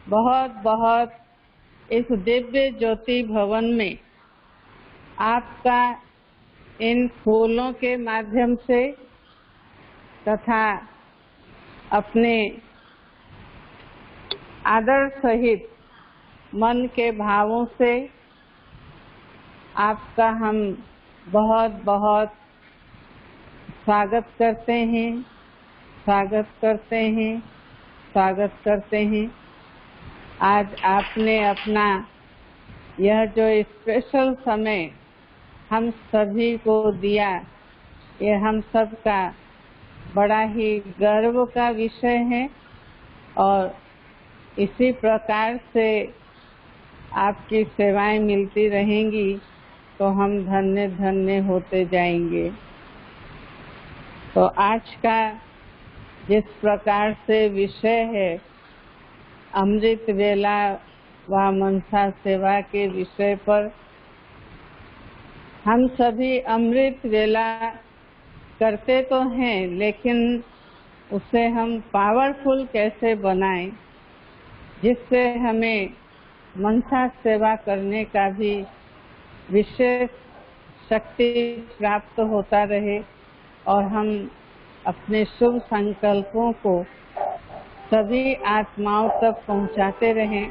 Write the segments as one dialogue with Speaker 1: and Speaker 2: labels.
Speaker 1: बहुत बहुत इस दिव्य ज्योति भवन में आपका इन फूलों के माध्यम से तथा अपने आदर सहित मन के भावों से आपका हम बहुत बहुत स्वागत करते हैं, स्वागत करते हैं, स्वागत करते हैं। आज आपने अपना यह जो स्पेशल समय हम सभी को दिया, ये हम सब का बड़ा ही गर्व का विषय है और इसी प्रकार से आपकी सेवाएं मिलती रहेंगी तो हम धन्य धन्य होते जाएंगे। तो आज का जिस प्रकार से विषय है अमृत वेला व मनसा सेवा के विषय पर, हम सभी अमृत वेला करते तो हैं, लेकिन उसे हम पावरफुल कैसे बनाएं जिससे हमें मनसा सेवा करने का भी विशेष शक्ति प्राप्त होता रहे और हम अपने शुभ संकल्पों को सभी आत्माओं तक पहुंचाते रहें।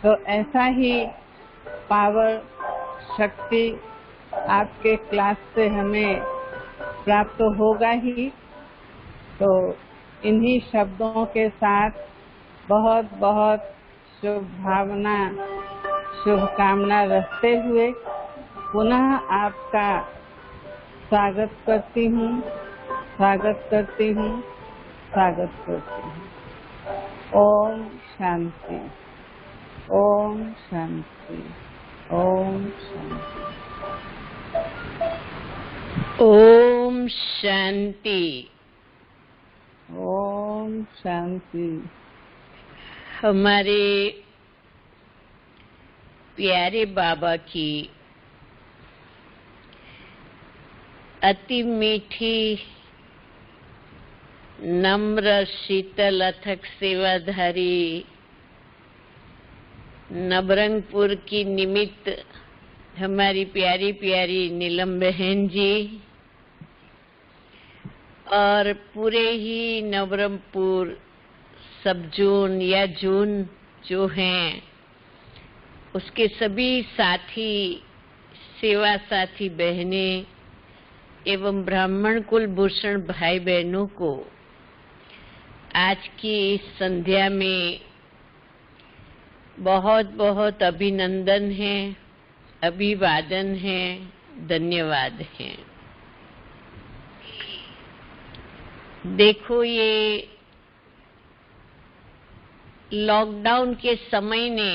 Speaker 1: तो ऐसा ही पावर शक्ति आपके क्लास से हमें प्राप्त होगा ही। तो इन्हीं शब्दों के साथ बहुत बहुत शुभ भावना शुभकामना रखते हुए पुनः आपका स्वागत करती हूँ, स्वागत करती हूँ, स्वागत करती हूँ। ओम शांति, ओम शांति, ओम शांति,
Speaker 2: ओम शांति,
Speaker 1: ओम शांति।
Speaker 2: हमारे प्यारे बाबा की अति मीठी, नम्र, शीतल, अथक सेवाधारी नवरंगपुर की निमित्त हमारी प्यारी प्यारी नीलम बहन जी और पूरे ही नवरंगपुर सब जोन या जोन जो हैं उसके सभी साथी, सेवा साथी बहनें एवं ब्राह्मण कुलभूषण भाई बहनों को आज की इस संध्या में बहुत बहुत अभिनंदन है, अभिवादन है, धन्यवाद है। देखो, ये लॉकडाउन के समय ने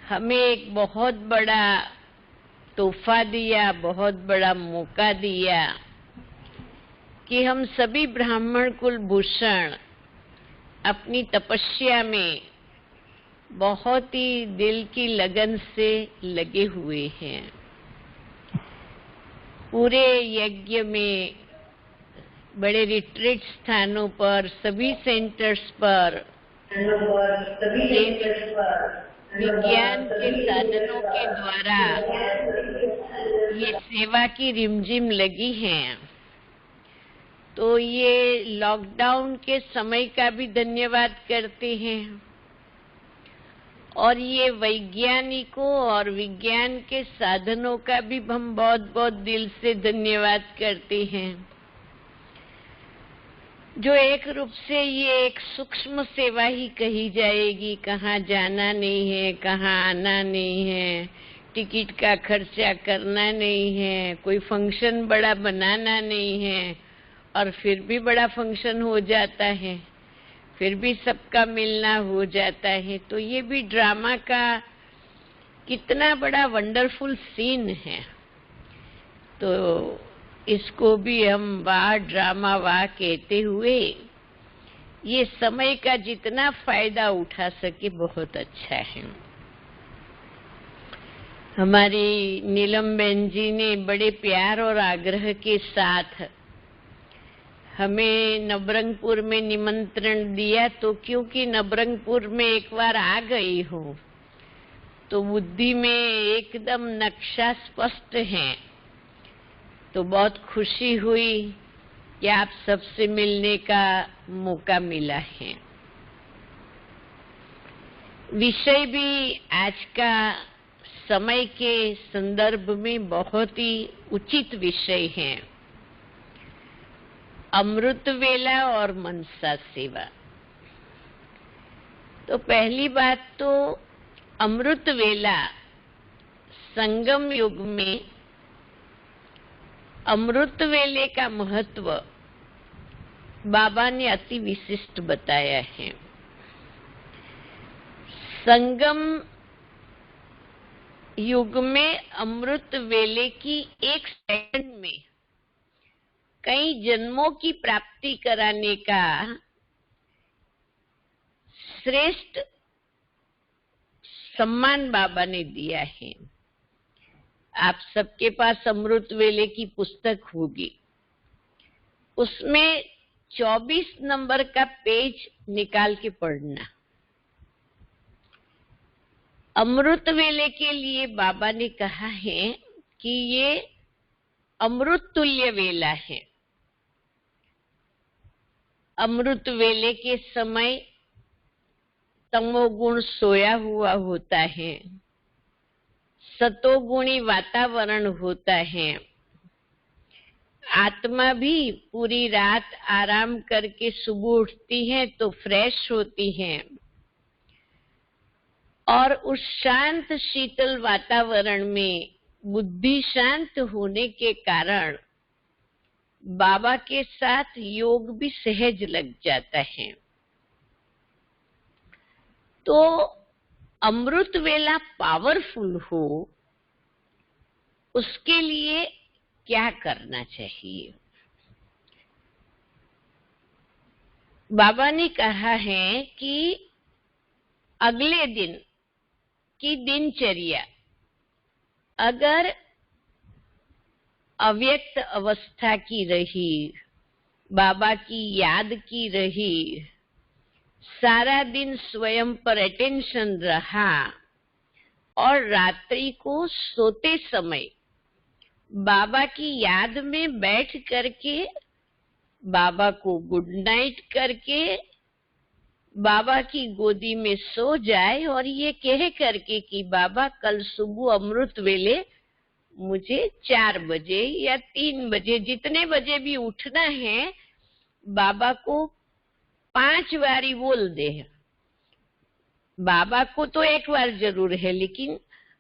Speaker 2: हमें एक बहुत बड़ा तोहफा दिया, बहुत बड़ा मौका दिया कि हम सभी ब्राह्मण कुलभूषण अपनी तपस्या में बहुत ही दिल की लगन से लगे हुए हैं। पूरे यज्ञ में, बड़े रिट्रीट स्थानों पर, सभी सेंटर्स पर विज्ञान के साधनों के द्वारा ये सेवा की रिमझिम लगी है। तो ये लॉकडाउन के समय का भी धन्यवाद करते हैं और ये वैज्ञानिकों और विज्ञान के साधनों का भी हम बहुत बहुत दिल से धन्यवाद करते हैं, जो एक रूप से ये एक सूक्ष्म सेवा ही कही जाएगी। कहाँ जाना नहीं है, कहाँ आना नहीं है, टिकट का खर्चा करना नहीं है, कोई फंक्शन बड़ा बनाना नहीं है और फिर भी बड़ा फंक्शन हो जाता है, फिर भी सबका मिलना हो जाता है। तो ये भी ड्रामा का कितना बड़ा वंडरफुल सीन है। तो इसको भी हम वाह ड्रामा वाह कहते हुए ये समय का जितना फायदा उठा सके बहुत अच्छा है। हमारी नीलम बहन जी ने बड़े प्यार और आग्रह के साथ हमें नवरंगपुर में निमंत्रण दिया तो क्योंकि नवरंगपुर में एक बार आ गई हूँ तो बुद्धि में एकदम नक्शा स्पष्ट है, तो बहुत खुशी हुई कि आप सबसे मिलने का मौका मिला है। विषय भी आज का समय के संदर्भ में बहुत ही उचित विषय है, अमृत वेला और मनसा सेवा। तो पहली बात तो अमृत वेला संगम युग में अमृत वेले का महत्व बाबा ने अति विशिष्ट बताया है। संगम युग में अमृत वेले की एक सेकंड में कई जन्मों की प्राप्ति कराने का श्रेष्ठ सम्मान बाबा ने दिया है। आप सबके पास अमृत वेले की पुस्तक होगी, उसमें 24 नंबर का पेज निकाल के पढ़ना। अमृत वेले के लिए बाबा ने कहा है कि ये अमृत तुल्य वेला है। अमृत वेले के समय तमोगुण सोया हुआ होता है, सतोगुणी वातावरण होता है, आत्मा भी पूरी रात आराम करके सुबह उठती है तो फ्रेश होती है और उस शांत शीतल वातावरण में बुद्धि शांत होने के कारण बाबा के साथ योग भी सहज लग जाता है। तो अमृत वेला पावरफुल हो उसके लिए क्या करना चाहिए? बाबा ने कहा है कि अगले दिन की दिनचर्या अगर अव्यक्त अवस्था की रही, बाबा की याद की रही, सारा दिन स्वयं पर अटेंशन रहा और रात्रि को सोते समय बाबा की याद में बैठ करके बाबा को गुड नाइट करके बाबा की गोदी में सो जाए और ये कह करके कि बाबा कल सुबह अमृत वेले मुझे 4 बजे या 3 बजे जितने बजे भी उठना है बाबा को 5 बारी बोल दे। बाबा को तो एक बार जरूर है, लेकिन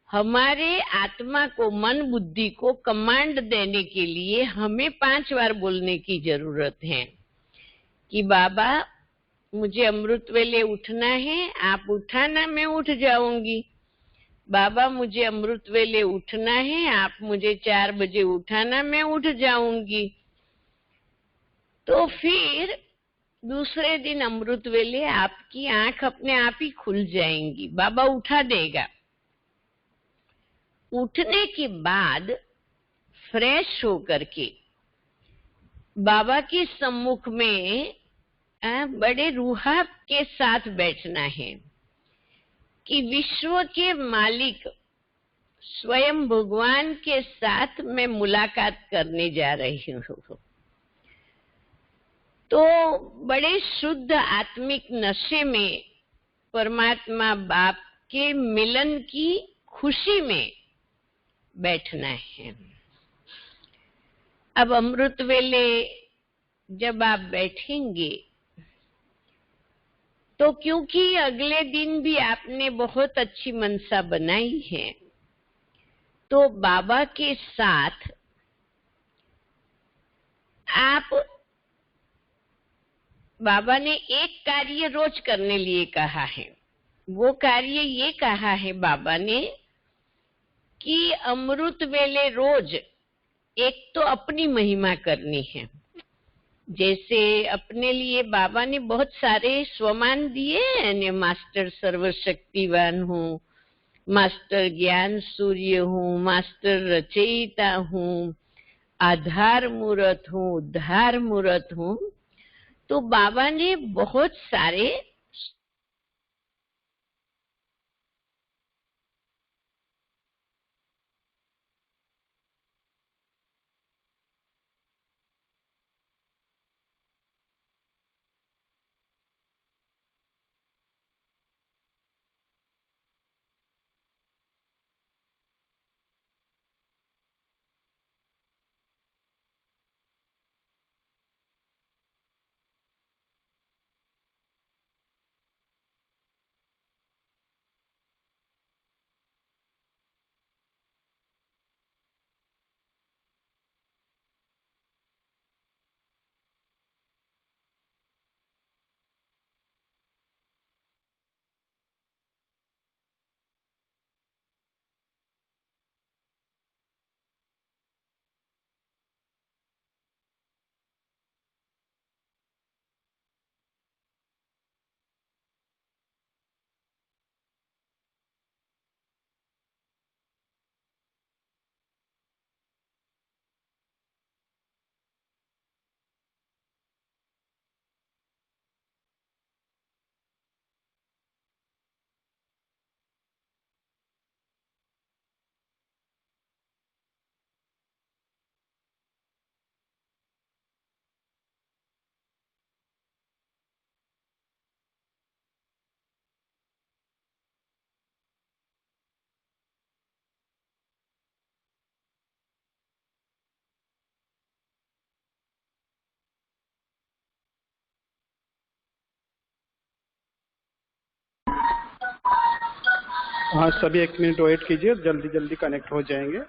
Speaker 2: हमारे आत्मा को, मन बुद्धि को कमांड देने के लिए हमें 5 बार बोलने की जरूरत है कि बाबा मुझे अमृत वेले उठना है, आप उठाना मैं उठ जाऊंगी। बाबा मुझे अमृत वेले उठना है, आप मुझे 4 बजे उठाना मैं उठ जाऊंगी। तो फिर दूसरे दिन अमृत वेले आपकी आंख अपने आप ही खुल जाएंगी, बाबा उठा देगा। उठने के बाद फ्रेश होकर के बाबा के सम्मुख में बड़े रूहाब के साथ बैठना है कि विश्व के मालिक स्वयं भगवान के साथ मैं मुलाकात करने जा रही हूँ। तो बड़े शुद्ध आत्मिक नशे में परमात्मा बाप के मिलन की खुशी में बैठना है। अब अमृत वेले जब आप बैठेंगे तो क्योंकि अगले दिन भी आपने बहुत अच्छी मनसा बनाई है, तो बाबा के साथ आप, बाबा ने एक कार्य रोज करने लिए कहा है। वो कार्य ये कहा है बाबा ने कि अमृत वेले रोज एक तो अपनी महिमा करनी है। जैसे अपने लिए बाबा ने बहुत सारे स्वमान दिए हैं, मास्टर सर्वशक्तिवान हूँ, मास्टर ज्ञान सूर्य हूँ, मास्टर रचयिता हूँ, आधार मूर्त हूँ, उद्धार मूर्त हूँ। तो बाबा ने बहुत सारे
Speaker 3: हाँ, सभी 1 मिनट वेट कीजिए, जल्दी जल्दी कनेक्ट हो जाएंगे।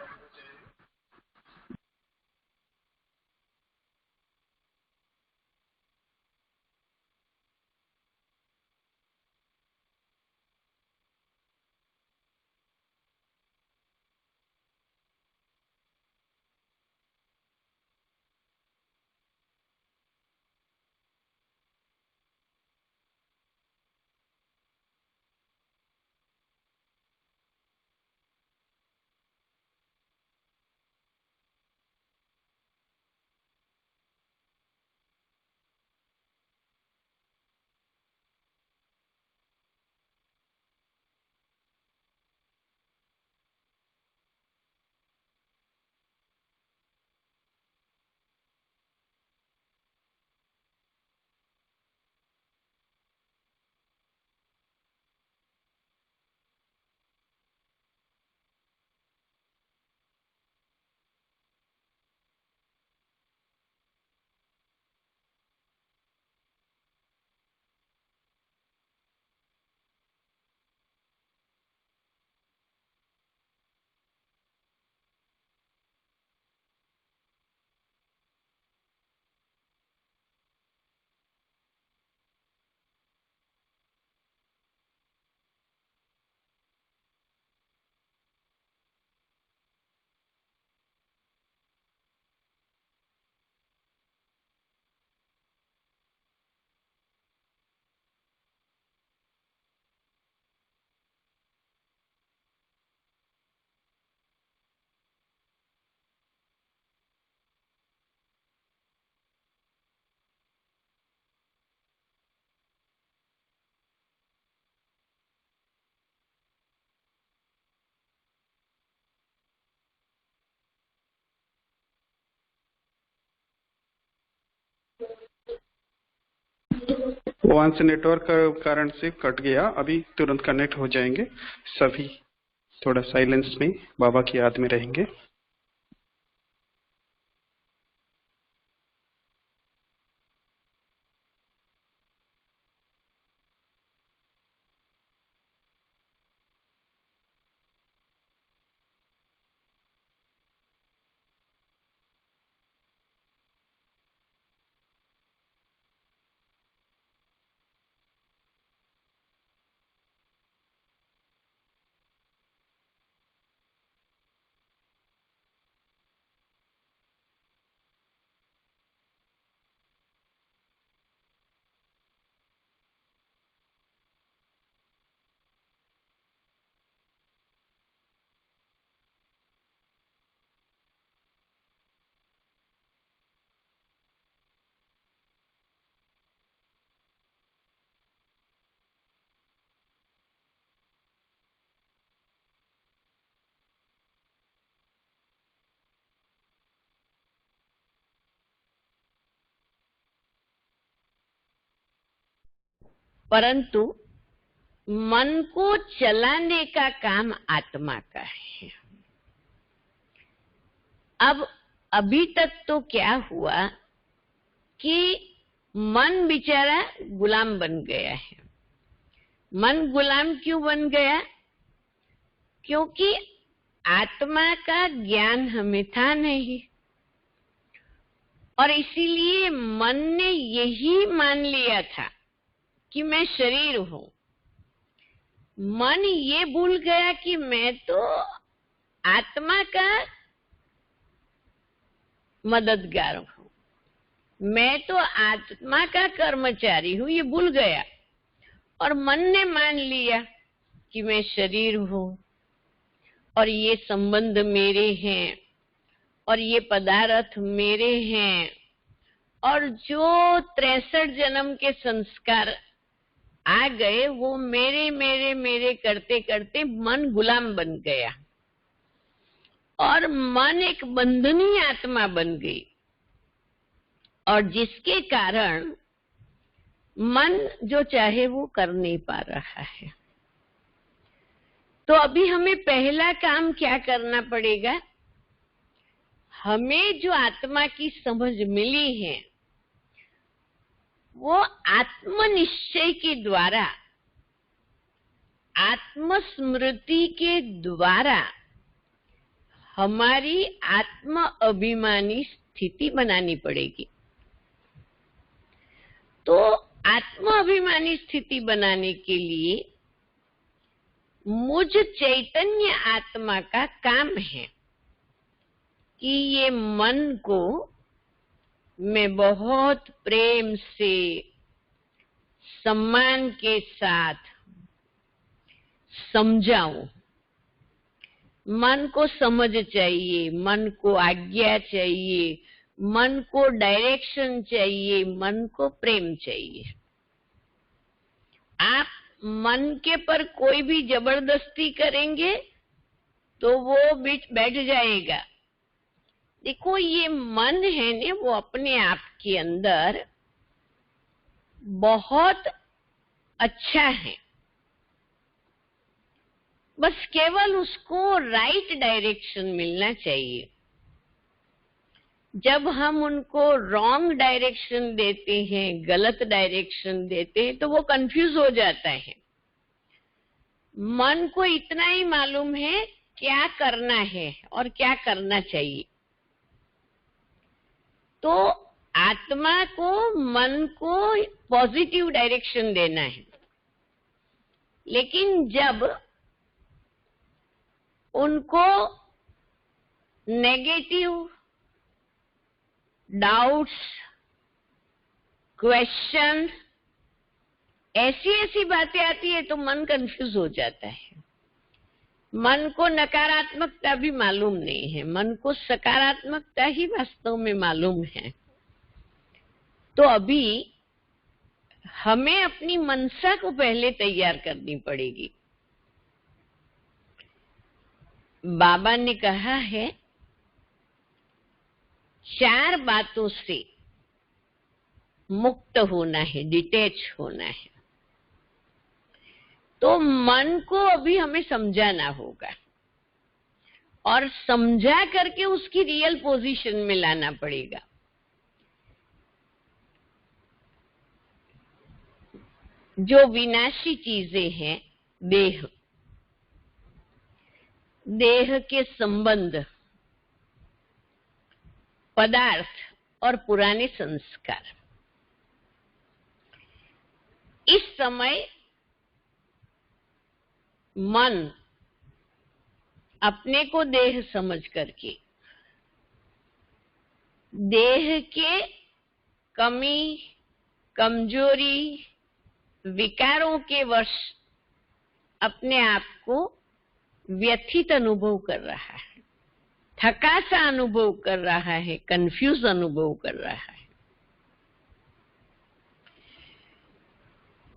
Speaker 3: वहां से नेटवर्क का कारण से कट गया, अभी तुरंत कनेक्ट हो जाएंगे सभी। थोड़ा साइलेंस में बाबा की याद में रहेंगे।
Speaker 2: परंतु मन को चलाने का काम आत्मा का है। अब अभी तक तो क्या हुआ कि मन बेचारा गुलाम बन गया है। मन गुलाम क्यों बन गया? क्योंकि आत्मा का ज्ञान हमें था नहीं, और इसीलिए मन ने यही मान लिया था कि मैं शरीर हूं। मन ये भूल गया कि मैं तो आत्मा का मददगार हूं, मैं तो आत्मा का कर्मचारी हूं, ये भूल गया। और मन ने मान लिया कि मैं शरीर हूं और ये संबंध मेरे हैं और ये पदार्थ मेरे हैं, और जो 63 जन्म के संस्कार आ गए वो मेरे मेरे मेरे करते करते मन गुलाम बन गया और मन एक बंधनी आत्मा बन गई, और जिसके कारण मन जो चाहे वो कर नहीं पा रहा है। तो अभी हमें पहला काम क्या करना पड़ेगा? हमें जो आत्मा की समझ मिली है वो आत्मनिश्चय के द्वारा, आत्मस्मृति के द्वारा हमारी आत्म अभिमानी स्थिति बनानी पड़ेगी। तो आत्म अभिमानी स्थिति बनाने के लिए मुझ चैतन्य आत्मा का काम है कि ये मन को मैं बहुत प्रेम से, सम्मान के साथ समझाऊं। मन को समझ चाहिए, मन को आज्ञा चाहिए, मन को डायरेक्शन चाहिए, मन को प्रेम चाहिए। आप मन के पर कोई भी जबरदस्ती करेंगे तो वो बीच बैठ जाएगा। देखो ये मन है ने वो अपने आप के अंदर बहुत अच्छा है, बस केवल उसको राइट डायरेक्शन मिलना चाहिए। जब हम उनको रॉन्ग डायरेक्शन देते हैं, गलत डायरेक्शन देते हैं, तो वो कंफ्यूज हो जाता है। मन को इतना ही मालूम है क्या करना है और क्या करना चाहिए। तो आत्मा को, मन को पॉजिटिव डायरेक्शन देना है, लेकिन जब उनको नेगेटिव डाउट्स, क्वेश्चन, ऐसी बातें आती है तो मन कंफ्यूज हो जाता है। मन को नकारात्मकता भी मालूम नहीं है, मन को सकारात्मकता ही वास्तव में मालूम है। तो अभी हमें अपनी मनसा को पहले तैयार करनी पड़ेगी। बाबा ने कहा है 4 बातों से मुक्त होना है, डिटैच होना है। तो मन को अभी हमें समझाना होगा और समझा करके उसकी रियल पोजीशन में लाना पड़ेगा। जो विनाशी चीजें हैं, देह, देह के संबंध, पदार्थ और पुराने संस्कार, इस समय मन अपने को देह समझ करके देह के कमी, कमजोरी, विकारों के वश अपने आप को व्यथित अनुभव कर रहा है, थका सा अनुभव कर रहा है, कंफ्यूज अनुभव कर रहा है।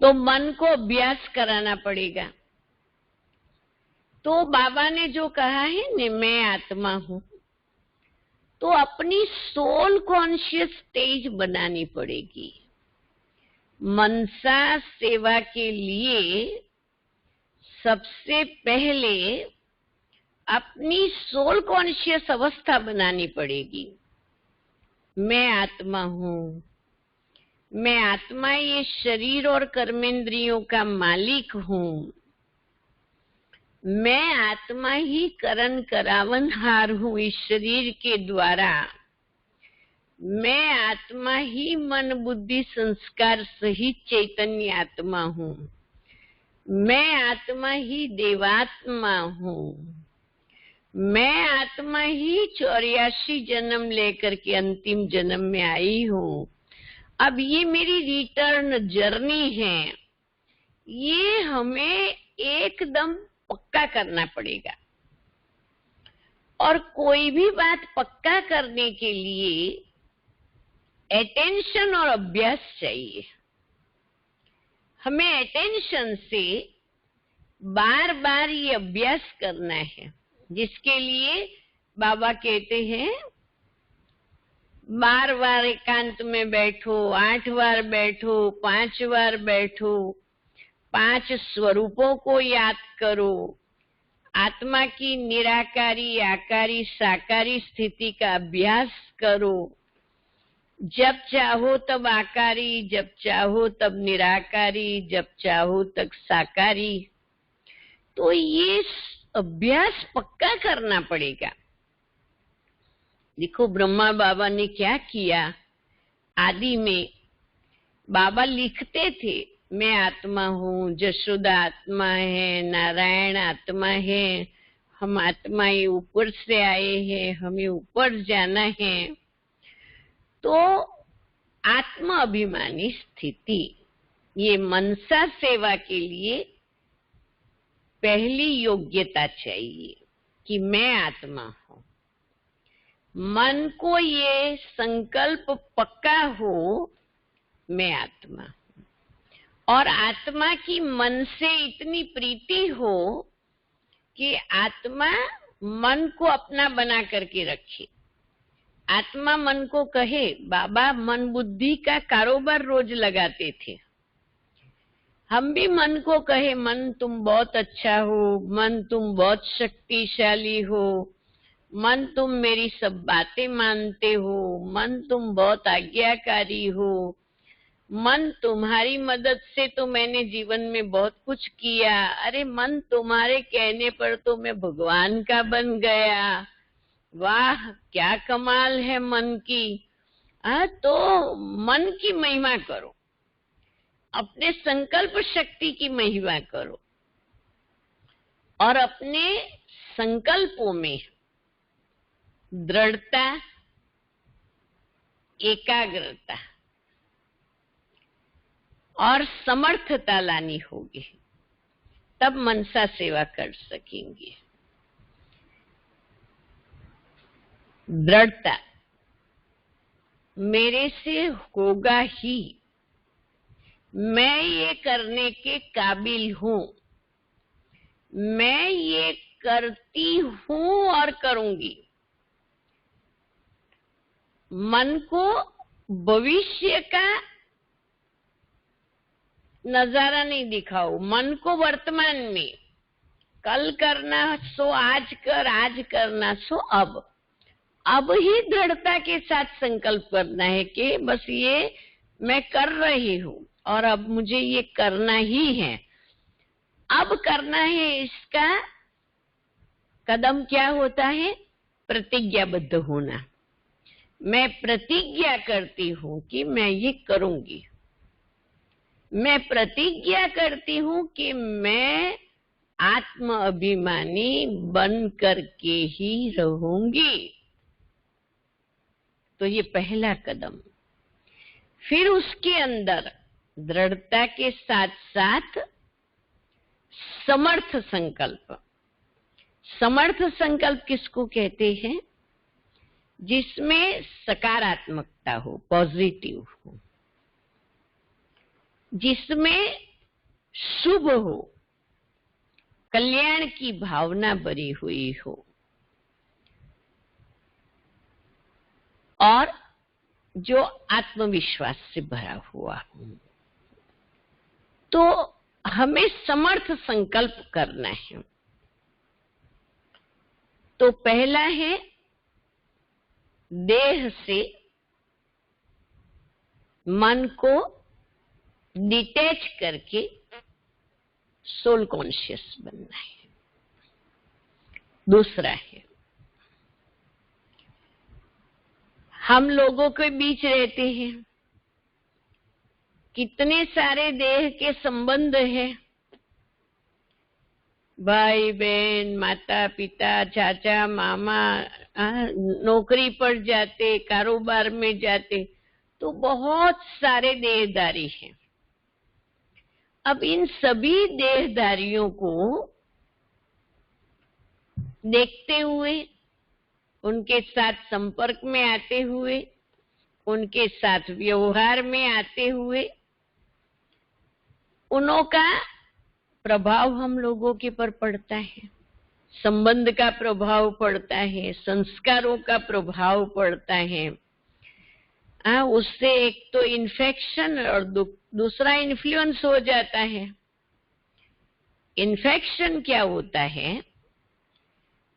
Speaker 2: तो मन को अभ्यास कराना पड़ेगा। तो बाबा ने जो कहा है न, मैं आत्मा हूं, तो अपनी सोल कॉन्शियस स्टेज बनानी पड़ेगी। मनसा सेवा के लिए सबसे पहले अपनी सोल कॉन्शियस अवस्था बनानी पड़ेगी। मैं आत्मा हूँ, मैं आत्मा ये शरीर और कर्मेंद्रियों का मालिक हूँ, मैं आत्मा ही करण करावनहार हूँ इस शरीर के द्वारा, मैं आत्मा ही मन बुद्धि संस्कार सहित चैतन्य आत्मा हूँ, मैं आत्मा ही देवात्मा हूँ, मैं आत्मा ही 84 जन्म लेकर के अंतिम जन्म में आई हूँ। अब ये मेरी रिटर्न जर्नी है, ये हमें एकदम पक्का करना पड़ेगा। और कोई भी बात पक्का करने के लिए अटेंशन और अभ्यास चाहिए। हमें अटेंशन से बार बार ये अभ्यास करना है, जिसके लिए बाबा कहते हैं बार बार एकांत में बैठो, 8 बार बैठो, 5 बार बैठो, 5 स्वरूपों को याद करो, आत्मा की निराकारी आकारी साकारी स्थिति का अभ्यास करो। जब चाहो तब आकारी, जब चाहो तब निराकारी, जब चाहो तब साकारी। तो ये अभ्यास पक्का करना पड़ेगा। देखो ब्रह्मा बाबा ने क्या किया, आदि में बाबा लिखते थे मैं आत्मा हूँ, जशोदा आत्मा है, नारायण आत्मा है, हम आत्मा ये ऊपर से आए हैं, हमें ऊपर जाना है। तो आत्मा अभिमानी स्थिति, ये मनसा सेवा के लिए पहली योग्यता चाहिए कि मैं आत्मा हूँ। मन को ये संकल्प पक्का हो मैं आत्मा हूँ, और आत्मा की मन से इतनी प्रीति हो कि आत्मा मन को अपना बना करके रखे। आत्मा मन को कहे, बाबा मन बुद्धि का कारोबार रोज लगाते थे, हम भी मन को कहे मन तुम बहुत अच्छा हो, मन तुम बहुत शक्तिशाली हो, मन तुम मेरी सब बातें मानते हो, मन तुम बहुत आज्ञाकारी हो, मन तुम्हारी मदद से तो मैंने जीवन में बहुत कुछ किया, अरे मन तुम्हारे कहने पर तो मैं भगवान का बन गया, वाह क्या कमाल है मन की। तो मन की महिमा करो, अपने संकल्प शक्ति की महिमा करो, और अपने संकल्पों में दृढ़ता, एकाग्रता और समर्थता लानी होगी, तब मनसा सेवा कर सकेंगे। दृढ़ता, मेरे से होगा ही, मैं ये करने के काबिल हूँ, मैं ये करती हूँ और करूंगी। मन को भविष्य का नजारा नहीं दिखाओ, मन को वर्तमान में, कल करना सो आज कर, आज करना सो अब ही दृढ़ता के साथ संकल्प करना है कि बस ये मैं कर रही हूँ और अब मुझे ये करना ही है, अब करना है। इसका कदम क्या होता है? प्रतिज्ञाबद्ध होना। मैं प्रतिज्ञा करती हूँ कि मैं ये करूंगी, मैं प्रतिज्ञा करती हूँ कि मैं आत्म अभिमानी बन करके ही रहूंगी। तो ये पहला कदम। फिर उसके अंदर दृढ़ता के साथ साथ समर्थ संकल्प। समर्थ संकल्प किसको कहते हैं? जिसमें सकारात्मकता हो, पॉजिटिव हो, जिसमें शुभ हो, कल्याण की भावना भरी हुई हो, और जो आत्मविश्वास से भरा हुआ हो। तो हमें समर्थ संकल्प करना है। तो पहला है देह से मन को डिटैच करके सोल कॉन्शियस बनना है। दूसरा है हम लोगों के बीच रहते हैं, कितने सारे देह के संबंध हैं, भाई बहन, माता पिता, चाचा मामा, नौकरी पर जाते, कारोबार में जाते, तो बहुत सारे देहधारी हैं। अब इन सभी देहधारियों को देखते हुए, उनके साथ संपर्क में आते हुए, उनके साथ व्यवहार में आते हुए, उनका प्रभाव हम लोगों के पर पड़ता है, संबंध का प्रभाव पड़ता है, संस्कारों का प्रभाव पड़ता है। उससे एक तो इन्फेक्शन और दूसरा इन्फ्लुएंस हो जाता है। इन्फेक्शन क्या होता है?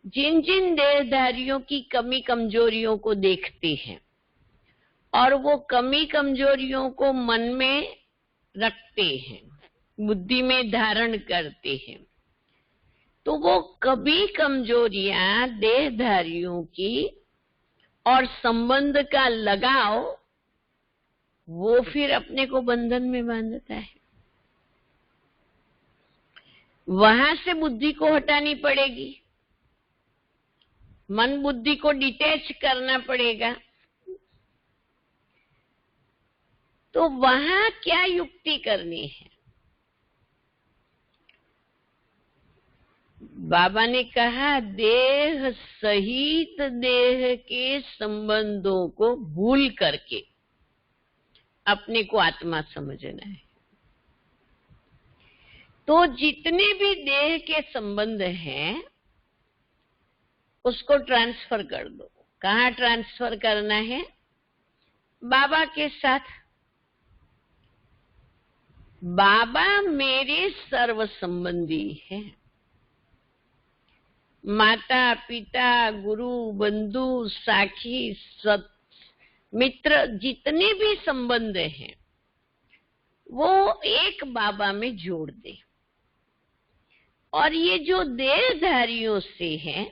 Speaker 2: जिन जिन देहधारियों की कमी कमजोरियों को देखते हैं और वो कमी कमजोरियों को मन में रखते हैं, बुद्धि में धारण करते हैं, तो वो कभी कमजोरियां देहधारियों की और संबंध का लगाव वो फिर अपने को बंधन में बांधता है। वहां से बुद्धि को हटानी पड़ेगी, मन बुद्धि को डिटैच करना पड़ेगा। तो वहां क्या युक्ति करनी है? बाबा ने कहा देह सहित देह के संबंधों को भूल करके अपने को आत्मा समझना है। तो जितने भी देह के संबंध हैं उसको ट्रांसफर कर दो। कहाँ ट्रांसफर करना है? बाबा के साथ। बाबा मेरे सर्व संबंधी है। माता पिता, गुरु, बंधु, साखी, सत, मित्र, जितने भी संबंध हैं वो एक बाबा में जोड़ दे। और ये जो देहधारियों से है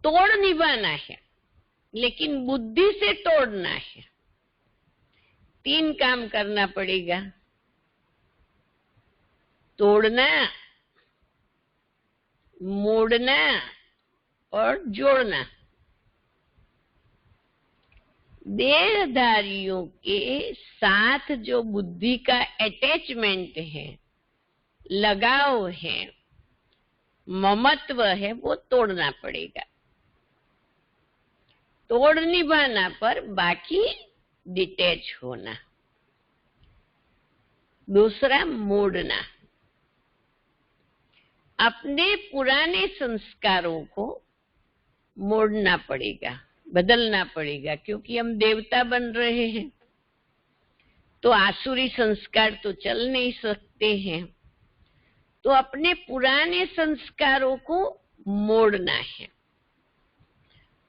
Speaker 2: तोड़ निभाना है, लेकिन बुद्धि से तोड़ना है। 3 काम करना पड़ेगा: तोड़ना, मोड़ना और जोड़ना। देहधारियों के साथ जो बुद्धि का अटैचमेंट है, लगाव है, ममत्व है, वो तोड़ना पड़ेगा। तोड़ निभाना पर बाकी डिटैच होना। दूसरा मोड़ना, अपने पुराने संस्कारों को मोड़ना पड़ेगा, बदलना पड़ेगा, क्योंकि हम देवता बन रहे हैं तो आसुरी संस्कार तो चल नहीं सकते हैं। तो अपने पुराने संस्कारों को मोड़ना है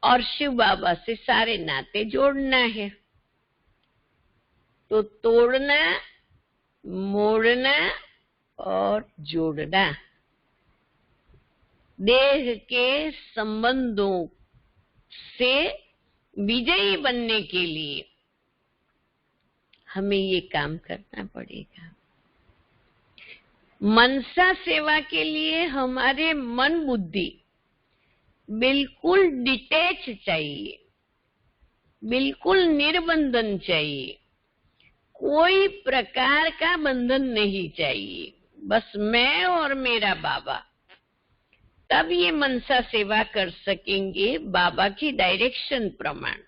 Speaker 2: और शिव बाबा से सारे नाते जोड़ना है। तो तोड़ना, मोड़ना और जोड़ना। देह के संबंधों से विजयी बनने के लिए हमें ये काम करना पड़ेगा। मनसा सेवा के लिए हमारे मन बुद्धि बिल्कुल डिटैच चाहिए, बिल्कुल निर्बंधन चाहिए, कोई प्रकार का बंधन नहीं चाहिए, बस मैं और मेरा बाबा। तब ये मनसा सेवा कर सकेंगे बाबा की डायरेक्शन प्रमाण।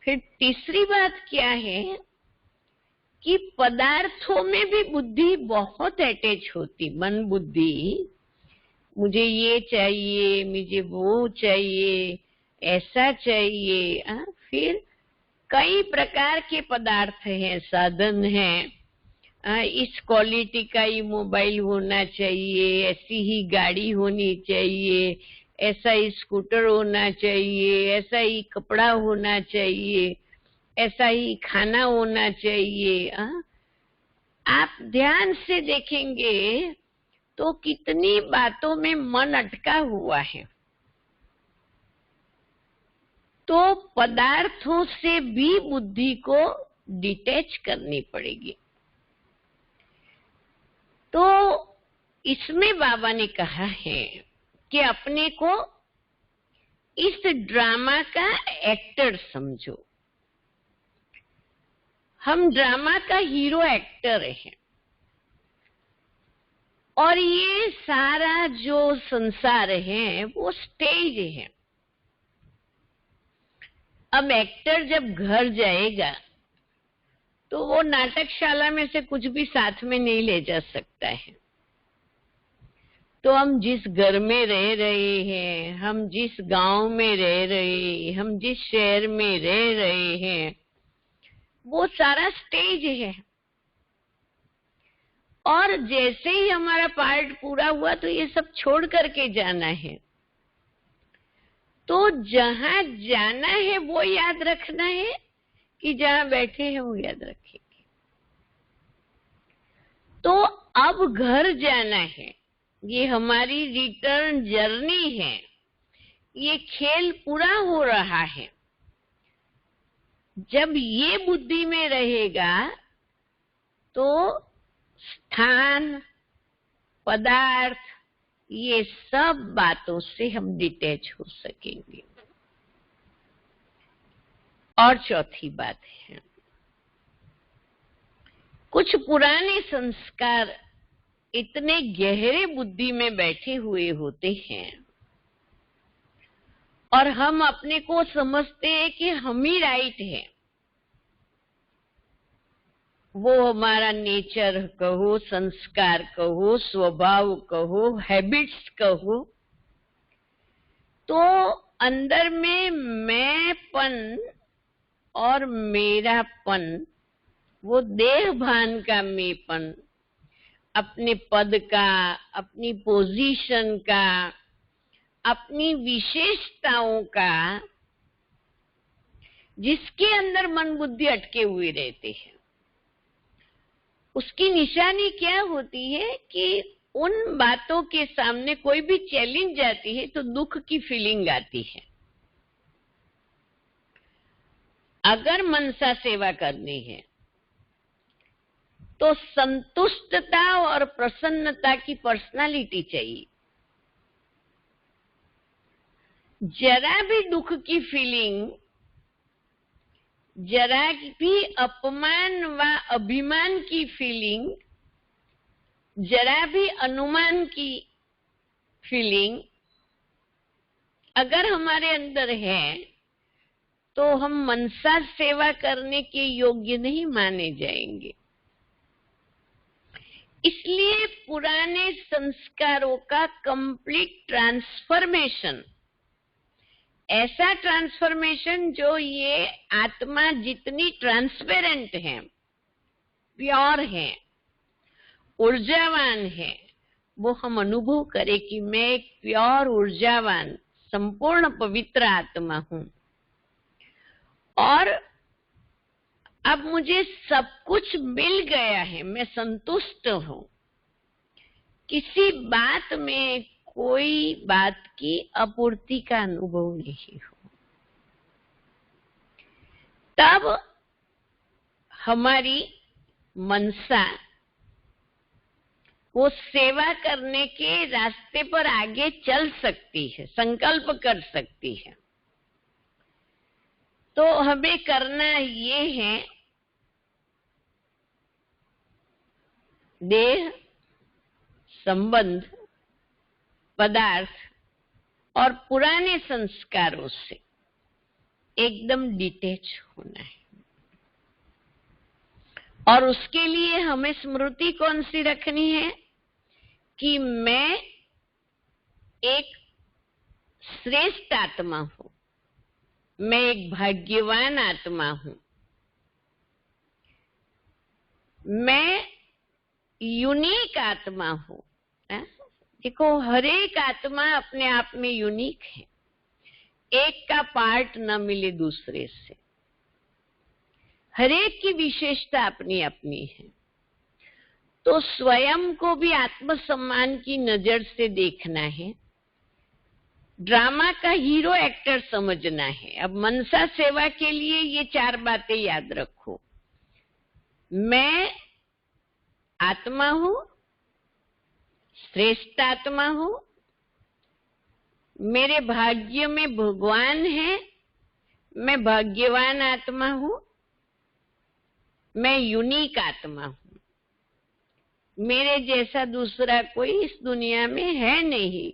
Speaker 2: फिर तीसरी बात क्या है कि पदार्थों में भी बुद्धि बहुत अटैच होती। मन बुद्धि, मुझे ये चाहिए, मुझे वो चाहिए, ऐसा चाहिए। फिर कई प्रकार के पदार्थ हैं, साधन हैं। इस क्वालिटी का ही मोबाइल होना चाहिए, ऐसी ही गाड़ी होनी चाहिए, ऐसा ही स्कूटर होना चाहिए, ऐसा ही कपड़ा होना चाहिए, ऐसा ही खाना होना चाहिए। आप ध्यान से देखेंगे तो कितनी बातों में मन अटका हुआ है। तो पदार्थों से भी बुद्धि को डिटैच करनी पड़ेगी। तो इसमें बाबा ने कहा है कि अपने को इस ड्रामा का एक्टर समझो। हम ड्रामा का हीरो एक्टर हैं और ये सारा जो संसार है वो स्टेज है। अब एक्टर जब घर जाएगा तो वो नाटकशाला में से कुछ भी साथ में नहीं ले जा सकता है। तो हम जिस घर में रह रहे हैं, हम जिस गांव में रह रहे हैं, हम जिस शहर में रह रहे हैं, वो सारा स्टेज है। और जैसे ही हमारा पार्ट पूरा हुआ तो ये सब छोड़ करके जाना है। तो जहां जाना है वो याद रखना है कि जहां बैठे हैं वो याद रखेंगे। तो अब घर जाना है, ये हमारी रिटर्न जर्नी है, ये खेल पूरा हो रहा है। जब ये बुद्धि में रहेगा तो स्थान, पदार्थ, ये सब बातों से हम डिटैच हो सकेंगे। और चौथी बात है, कुछ पुराने संस्कार इतने गहरे बुद्धि में बैठे हुए होते हैं और हम अपने को समझते हैं कि हम ही राइट हैं। वो हमारा नेचर कहो, संस्कार कहो, स्वभाव कहो, हैबिट्स कहो, तो अंदर में मैंपन और मेरापन, वो देह भान का मेंपन, अपने पद का, अपनी पोजीशन का, अपनी विशेषताओं का, जिसके अंदर मन बुद्धि अटके हुए रहते हैं, उसकी निशानी क्या होती है कि उन बातों के सामने कोई भी चैलेंज आती है तो दुख की फीलिंग आती है। अगर मनसा सेवा करनी है तो संतुष्टता और प्रसन्नता की पर्सनालिटी चाहिए। जरा भी दुख की फीलिंग, जरा भी अपमान व अभिमान की फीलिंग, जरा भी अनुमान की फीलिंग अगर हमारे अंदर है तो हम मनसा सेवा करने के योग्य नहीं माने जाएंगे। इसलिए पुराने संस्कारों का कंप्लीट ट्रांसफॉर्मेशन, ऐसा ट्रांसफॉर्मेशन जो ये आत्मा जितनी ट्रांसपेरेंट है, प्योर है, ऊर्जावान है, वो हम अनुभव करें कि मैं एक प्योर, ऊर्जावान, संपूर्ण पवित्र आत्मा हूं और अब मुझे सब कुछ मिल गया है, मैं संतुष्ट हूं, किसी बात में कोई बात की अपूर्ति का अनुभव नहीं हो। तब हमारी मनसा वो सेवा करने के रास्ते पर आगे चल सकती है, संकल्प कर सकती है। तो हमें करना ये है, देह, संबंध, पदार्थ और पुराने संस्कारों से एकदम डिटैच होना है। और उसके लिए हमें स्मृति कौन सी रखनी है कि मैं एक श्रेष्ठ आत्मा हूं, मैं एक भाग्यवान आत्मा हूं, मैं यूनिक आत्मा हूँ। देखो, हर एक आत्मा अपने आप में यूनिक है, एक का पार्ट न मिले दूसरे से। हर एक की विशेषता अपनी अपनी है। तो स्वयं को भी आत्मसम्मान की नजर से देखना है, ड्रामा का हीरो एक्टर समझना है। अब मनसा सेवा के लिए ये 4 बातें याद रखो। मैं आत्मा हूं, श्रेष्ठ आत्मा हूं, मेरे भाग्य में भगवान है, मैं भाग्यवान आत्मा हूं, मैं यूनिक आत्मा हूं, मेरे जैसा दूसरा कोई इस दुनिया में है नहीं,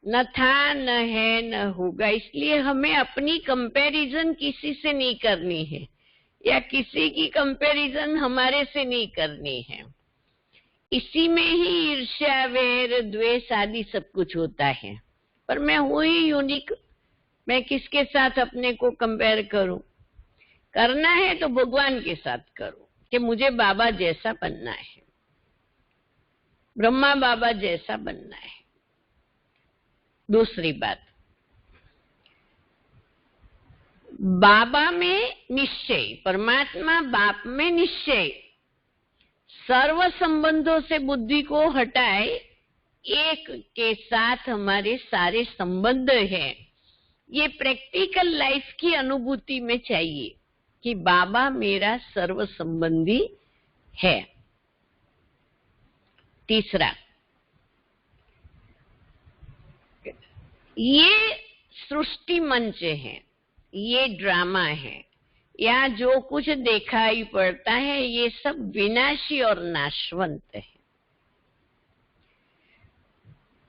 Speaker 2: न था, न है, न होगा। इसलिए हमें अपनी कंपैरिजन किसी से नहीं करनी है, या किसी की कंपैरिजन हमारे से नहीं करनी है। इसी में ही ईर्ष्या, वैर, द्वेष आदि सब कुछ होता है। पर मैं हूं ही यूनिक, मैं किसके साथ अपने को कंपेयर करूं? करना है तो भगवान के साथ करो कि मुझे बाबा जैसा बनना है, ब्रह्मा बाबा जैसा बनना है। दूसरी बात, बाबा में निश्चय, परमात्मा बाप में निश्चय, सर्व संबंधों से बुद्धि को हटाए, एक के साथ हमारे सारे संबंध हैं। ये प्रैक्टिकल लाइफ की अनुभूति में चाहिए कि बाबा मेरा सर्व संबंधी है। तीसरा, ये सृष्टि मंच है, ये ड्रामा है, या जो कुछ दिखाई पड़ता है ये सब विनाशी और नाशवंत है।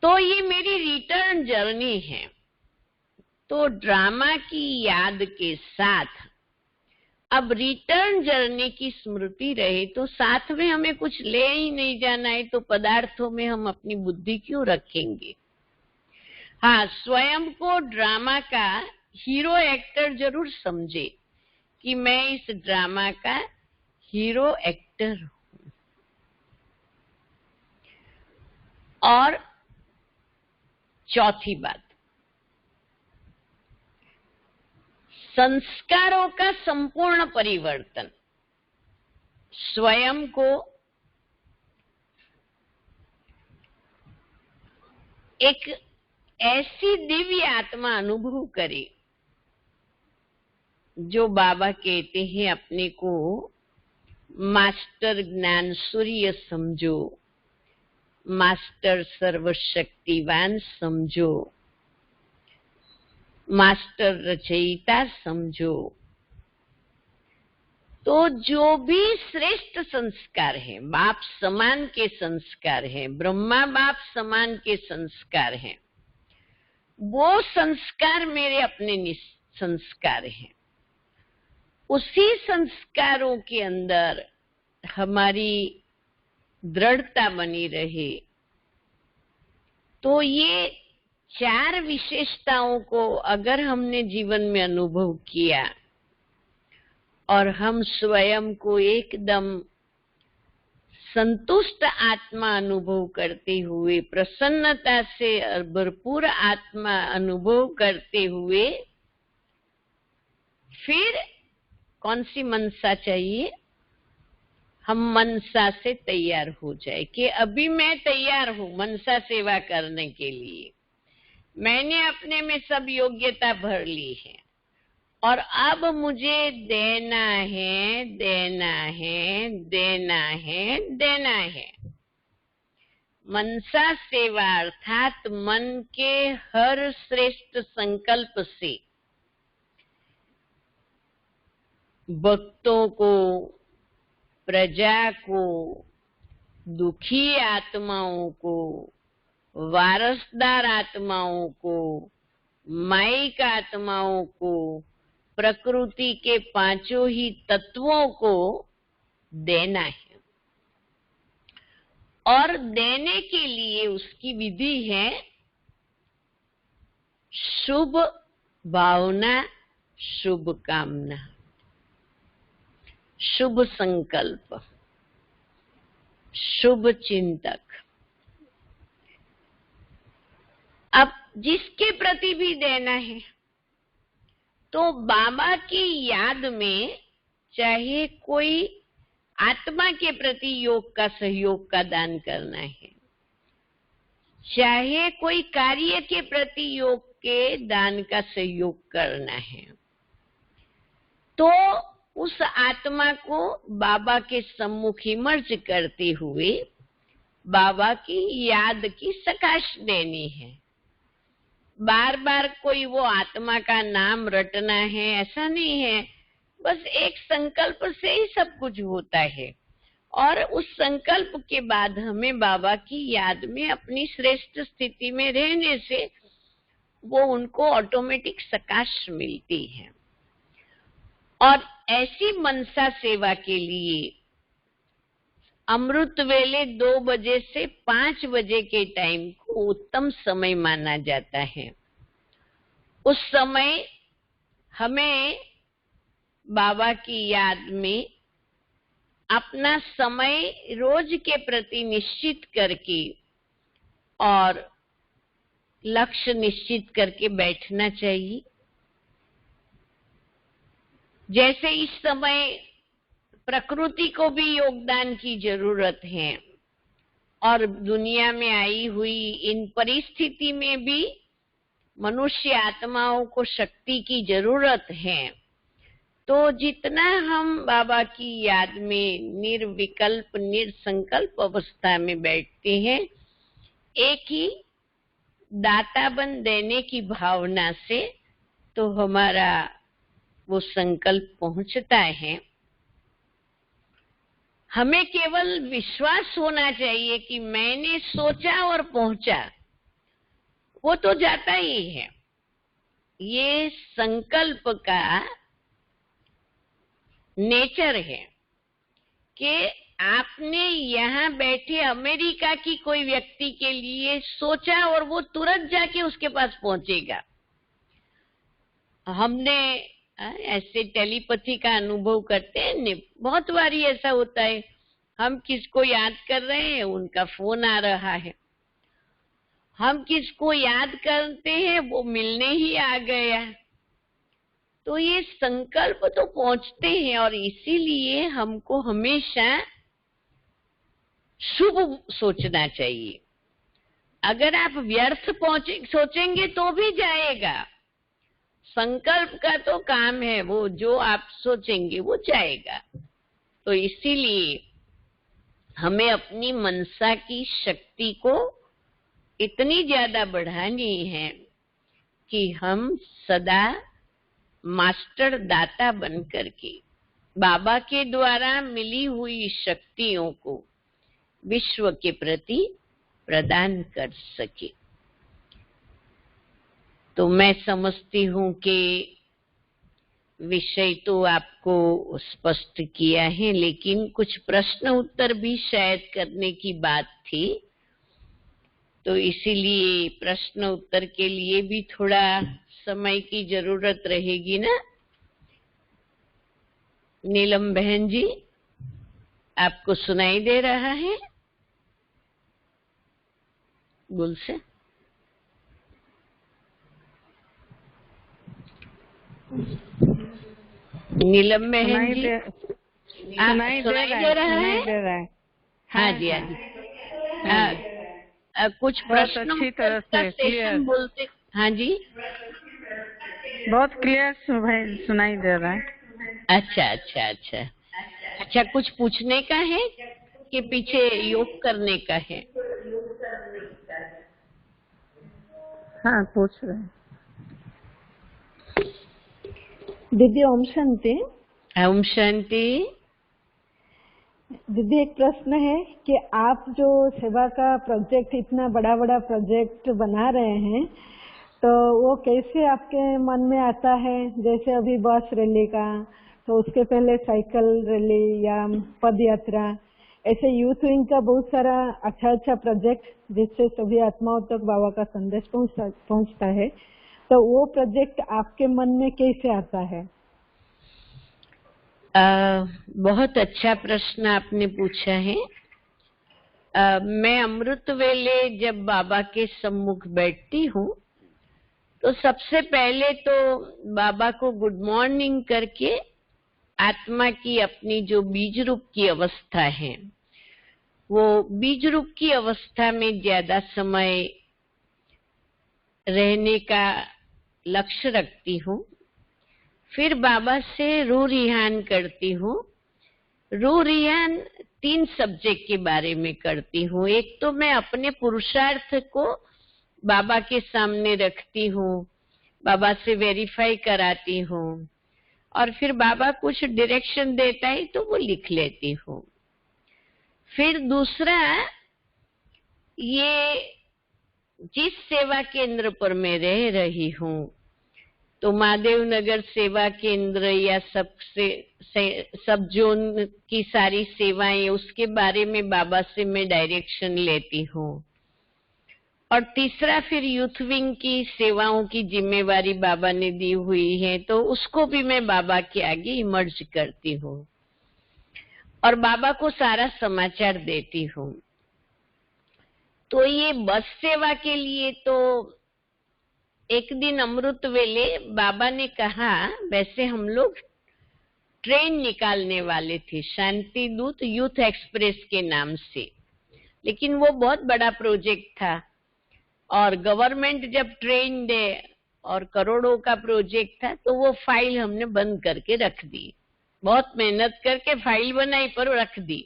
Speaker 2: तो ये मेरी रिटर्न जर्नी है। तो ड्रामा की याद के साथ अब रिटर्न जर्नी की स्मृति रहे, तो साथ में हमें कुछ ले ही नहीं जाना है, तो पदार्थों में हम अपनी बुद्धि क्यों रखेंगे? हाँ, स्वयं को ड्रामा का हीरो एक्टर जरूर समझे कि मैं इस ड्रामा का हीरो एक्टर हूं। और चौथी बात, संस्कारों का संपूर्ण परिवर्तन। स्वयं को एक ऐसी दिव्य आत्मा अनुभव करे जो बाबा कहते हैं अपने को मास्टर ज्ञान सूर्य समझो, मास्टर सर्वशक्तिवान समझो, मास्टर रचयिता समझो। तो जो भी श्रेष्ठ संस्कार है, बाप समान के संस्कार है, ब्रह्मा बाप समान के संस्कार हैं, वो संस्कार मेरे अपने संस्कार हैं। उसी संस्कारों के अंदर हमारी दृढ़ता बनी रहे। तो ये 4 विशेषताओं को अगर हमने जीवन में अनुभव किया और हम स्वयं को एकदम संतुष्ट आत्मा अनुभव करते हुए, प्रसन्नता से भरपूर आत्मा अनुभव करते हुए, फिर कौन सी मनसा चाहिए? हम मनसा से तैयार हो जाए कि अभी मैं तैयार हूं मनसा सेवा करने के लिए, मैंने अपने में सब योग्यता भर ली है और अब मुझे देना है, देना है, देना है, देना है। मनसा सेवा अर्थात मन के हर श्रेष्ठ संकल्प से भक्तों को, प्रजा को, दुखी आत्माओं को, वारसदार आत्माओं को, माइक आत्माओं को, प्रकृति के 5 ही तत्वों को देना है। और देने के लिए उसकी विधि है शुभ भावना, शुभ कामना। शुभ संकल्प, शुभ चिंतक। अब जिसके प्रति भी देना है तो बाबा की याद में, चाहे कोई आत्मा के प्रति योग का सहयोग का दान करना है, चाहे कोई कार्य के प्रति योग के दान का सहयोग करना है, तो उस आत्मा को बाबा के सम्मुख इमर्ज करते हुए बाबा की याद की सकाश देनी है। बार बार कोई वो आत्मा का नाम रटना है ऐसा नहीं है, बस एक संकल्प से ही सब कुछ होता है। और उस संकल्प के बाद हमें बाबा की याद में अपनी श्रेष्ठ स्थिति में रहने से वो उनको ऑटोमेटिक सकाश मिलती है। और ऐसी मनसा सेवा के लिए अमृत वेले 2 बजे से 5 बजे के टाइम को उत्तम समय माना जाता है। उस समय हमें बाबा की याद में अपना समय रोज के प्रति निश्चित करके और लक्ष्य निश्चित करके बैठना चाहिए। जैसे इस समय प्रकृति को भी योगदान की जरूरत है और दुनिया में आई हुई इन परिस्थिति में भी मनुष्य आत्माओं को शक्ति की जरूरत है, तो जितना हम बाबा की याद में निर्विकल्प निरसंकल्प अवस्था में बैठते हैं, एक ही दाताबन देने की भावना से, तो हमारा वो संकल्प पहुंचता है। हमें केवल विश्वास होना चाहिए कि मैंने सोचा और पहुंचा, वो तो जाता ही है। ये संकल्प का नेचर है कि आपने यहाँ बैठे अमेरिका की कोई व्यक्ति के लिए सोचा और वो तुरंत जाके उसके पास पहुंचेगा। हमने ऐसे टेलीपैथी का अनुभव करते हैं, बहुत बारी ऐसा होता है, हम किसको याद कर रहे हैं उनका फोन आ रहा है, हम किसको याद करते हैं वो मिलने ही आ गया। तो ये संकल्प तो पहुंचते हैं और इसीलिए हमको हमेशा शुभ सोचना चाहिए। अगर आप व्यर्थ सोचेंगे तो भी जाएगा। संकल्प का तो काम है, वो जो आप सोचेंगे वो जाएगा। तो इसीलिए हमें अपनी मनसा की शक्ति को इतनी ज्यादा बढ़ानी है कि हम सदा मास्टर दाता बन करके बाबा के द्वारा मिली हुई शक्तियों को विश्व के प्रति प्रदान कर सके। तो मैं समझती हूँ कि विषय तो आपको स्पष्ट किया है, लेकिन कुछ प्रश्न उत्तर भी शायद करने की बात थी, तो इसीलिए प्रश्न उत्तर के लिए भी थोड़ा समय की जरूरत रहेगी ना। नीलम बहन जी, आपको सुनाई दे रहा है? गुल से नीलम बहन जी,
Speaker 1: सुनाई दे रहा है?
Speaker 2: हाँ जी, हाँ जी। कुछ प्रश्न
Speaker 1: अच्छी तरह से क्लियर
Speaker 2: बोलते। हाँ जी,
Speaker 1: बहुत क्लियर सुनाई दे रहा है।
Speaker 2: अच्छा, कुछ पूछने का है कि पीछे योग करने का है?
Speaker 1: हाँ, पूछ रहे हैं।
Speaker 4: दीदी ओम शांति।
Speaker 2: ओम शांति।
Speaker 4: दीदी एक प्रश्न है कि आप जो सेवा का प्रोजेक्ट, इतना बड़ा प्रोजेक्ट बना रहे हैं, तो वो कैसे आपके मन में आता है? जैसे अभी बस रैली का, तो उसके पहले साइकिल रैली या पद यात्रा, ऐसे यूथ विंग का बहुत सारा अच्छा प्रोजेक्ट जिससे सभी आत्माओं तक बाबा का संदेश पहुंचता है, तो वो प्रोजेक्ट आपके मन में कैसे आता है?
Speaker 2: बहुत अच्छा प्रश्न आपने पूछा है। मैं अमृत वेले जब बाबा के सम्मुख बैठती हूँ तो सबसे पहले तो बाबा को गुड मॉर्निंग करके आत्मा की अपनी जो बीज रूप की अवस्था है, वो बीज रूप की अवस्था में ज्यादा समय रहने का लक्ष्य रखती हूँ। फिर बाबा से रूह रिहान करती हूँ। रूह रिहान 3 सब्जेक्ट के बारे में करती हूँ। एक तो मैं अपने पुरुषार्थ को बाबा के सामने रखती हूँ, बाबा से वेरीफाई कराती हूँ, और फिर बाबा कुछ डायरेक्शन देता है तो वो लिख लेती हूँ। फिर दूसरा, ये जिस सेवा केंद्र पर मैं रह रही हूँ, तो महादेव नगर सेवा केंद्र या सब जोन की सारी सेवाएं, उसके बारे में बाबा से मैं डायरेक्शन लेती हूँ। और तीसरा, फिर यूथ विंग की सेवाओं की जिम्मेवारी बाबा ने दी हुई है, तो उसको भी मैं बाबा के आगे इमर्ज करती हूँ और बाबा को सारा समाचार देती हूँ। तो ये बस सेवा के लिए तो एक दिन अमृत वेले बाबा ने कहा, वैसे हम लोग ट्रेन निकालने वाले थे शांति दूत यूथ एक्सप्रेस के नाम से, लेकिन वो बहुत बड़ा प्रोजेक्ट था और गवर्नमेंट जब ट्रेन दे और करोड़ों का प्रोजेक्ट था तो वो फाइल हमने बंद करके रख दी। बहुत मेहनत करके फाइल बनाई पर रख दी।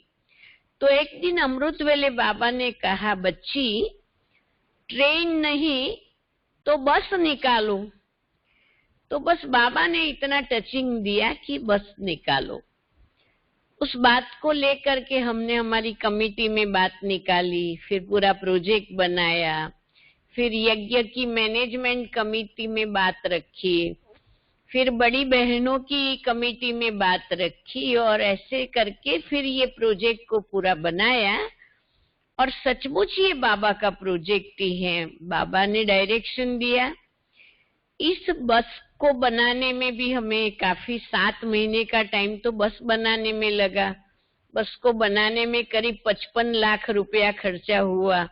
Speaker 2: तो एक दिन अमृत वेले बाबा ने कहा, बच्ची ट्रेन नहीं तो बस निकालो। तो बस बाबा ने इतना टचिंग दिया कि बस निकालो। उस बात को लेकर के हमने हमारी कमेटी में बात निकाली, फिर पूरा प्रोजेक्ट बनाया, फिर यज्ञ की मैनेजमेंट कमेटी में बात रखी, फिर बड़ी बहनों की कमेटी में बात रखी, और ऐसे करके फिर ये प्रोजेक्ट को पूरा बनाया। और सचमुच ये बाबा का प्रोजेक्ट ही है। बाबा ने डायरेक्शन दिया। इस बस को बनाने में भी हमें काफी 7 महीने का टाइम तो बस बनाने में लगा। बस को बनाने में करीब 55 लाख रुपया खर्चा हुआ।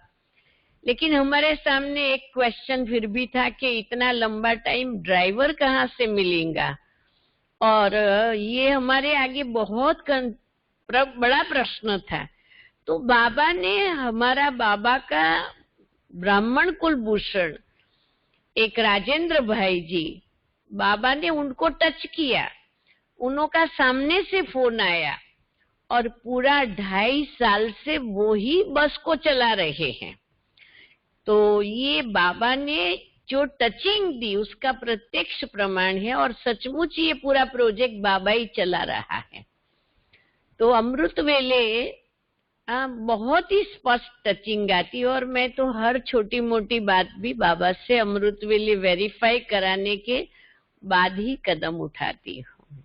Speaker 2: लेकिन हमारे सामने एक क्वेश्चन फिर भी था कि इतना लंबा टाइम ड्राइवर कहाँ से मिलेगा, और ये हमारे आगे बहुत बड़ा प्रश्न था। तो बाबा ने, हमारा बाबा का ब्राह्मण कुलभूषण एक राजेंद्र भाई जी, बाबा ने उनको टच किया, उनका सामने से फोन आया और पूरा 2.5 साल से वो ही बस को चला रहे हैं। तो ये बाबा ने जो टचिंग दी उसका प्रत्यक्ष प्रमाण है, और सचमुच ये पूरा प्रोजेक्ट बाबा ही चला रहा है। तो अमृत वेले बहुत ही स्पष्ट टचिंग आती, और मैं तो हर छोटी मोटी बात भी बाबा से अमृत वेले वेरीफाई कराने के बाद ही कदम उठाती हूँ।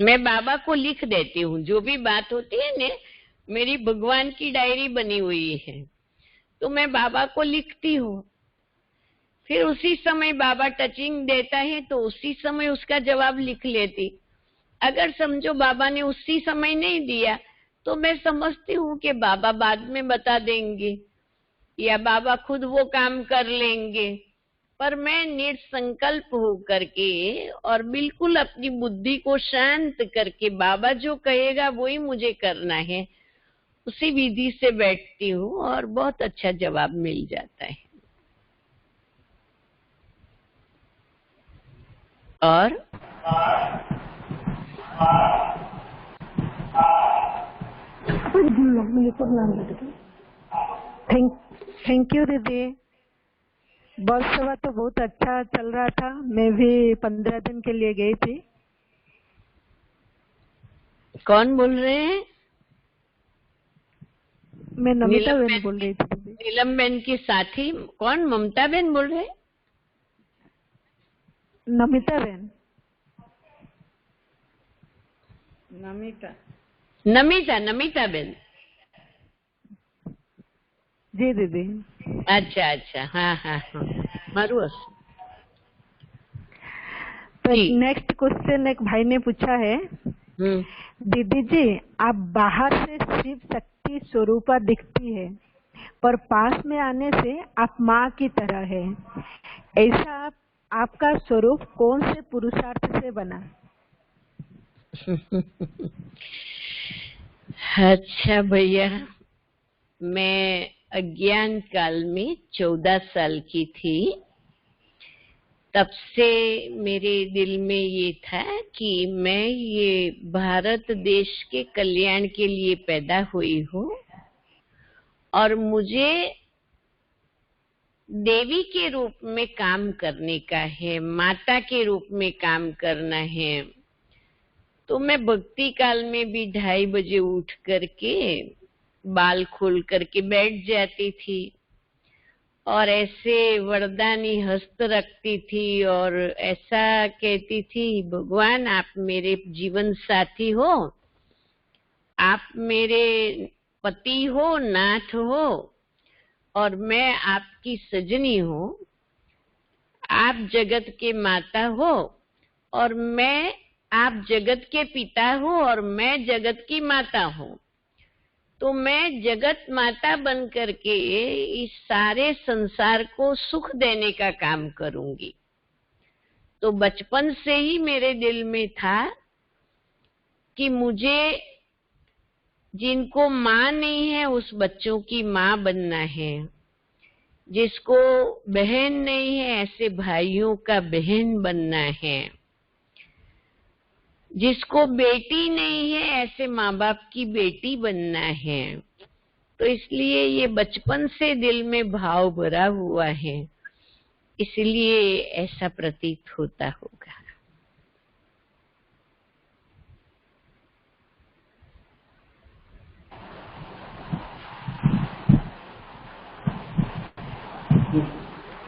Speaker 2: मैं बाबा को लिख देती हूँ, जो भी बात होती है ना, मेरी भगवान की डायरी बनी हुई है, तो मैं बाबा को लिखती हूँ। फिर उसी समय बाबा टचिंग देता है तो उसी समय उसका जवाब लिख लेती। अगर समझो बाबा ने उसी समय नहीं दिया तो मैं समझती हूँ कि बाबा बाद में बता देंगे या बाबा खुद वो काम कर लेंगे। पर मैं निसंकल्प होकर के और बिल्कुल अपनी बुद्धि को शांत करके बाबा जो कहेगा वो ही मुझे करना है, उसी विधि से बैठती हूँ और बहुत अच्छा जवाब मिल जाता है। और
Speaker 4: थैंक यू दीदी। बस सेवा तो बहुत अच्छा चल रहा था। मैं भी 15 दिन के लिए गई थी।
Speaker 2: कौन बोल रहे हैं?
Speaker 4: मैं नमिता बहन बोल रही थी दीदी।
Speaker 2: नीलम बहन की साथी कौन? ममता बहन बोल रहे?
Speaker 4: नमिता बहन।
Speaker 2: नमिता बहन।
Speaker 4: जी दीदी।
Speaker 2: अच्छा, हाँ। मारू
Speaker 4: तो
Speaker 2: जी।
Speaker 4: नेक्स्ट क्वेश्चन एक भाई ने पूछा है, दीदी जी आप बाहर से शिव शक्ति स्वरूपा दिखती है, पर पास में आने से आप माँ की तरह है, ऐसा आपका स्वरूप कौन से पुरुषार्थ से बना?
Speaker 2: अच्छा भैया, मैं अज्ञान काल में 14 साल की थी, तब से मेरे दिल में ये था कि मैं ये भारत देश के कल्याण के लिए पैदा हुई हूँ और मुझे देवी के रूप में काम करने का है, माता के रूप में काम करना है। तो मैं भक्ति काल में भी 2:30 बजे उठ करके बाल खोल करके बैठ जाती थी और ऐसे वरदानी हस्त रखती थी और ऐसा कहती थी, भगवान आप मेरे जीवन साथी हो, आप मेरे पति हो, नाथ हो और मैं आपकी सजनी हूँ, आप जगत के माता हो और मैं, आप जगत के पिता हो और मैं जगत की माता हूँ, तो मैं जगत माता बन करके इस सारे संसार को सुख देने का काम करूंगी। तो बचपन से ही मेरे दिल में था कि मुझे जिनको माँ नहीं है उस बच्चों की माँ बनना है, जिसको बहन नहीं है ऐसे भाइयों का बहन बनना है, जिसको बेटी नहीं है ऐसे माँ बाप की बेटी बनना है। तो इसलिए ये बचपन से दिल में भाव भरा हुआ है, इसलिए ऐसा प्रतीत होता होगा।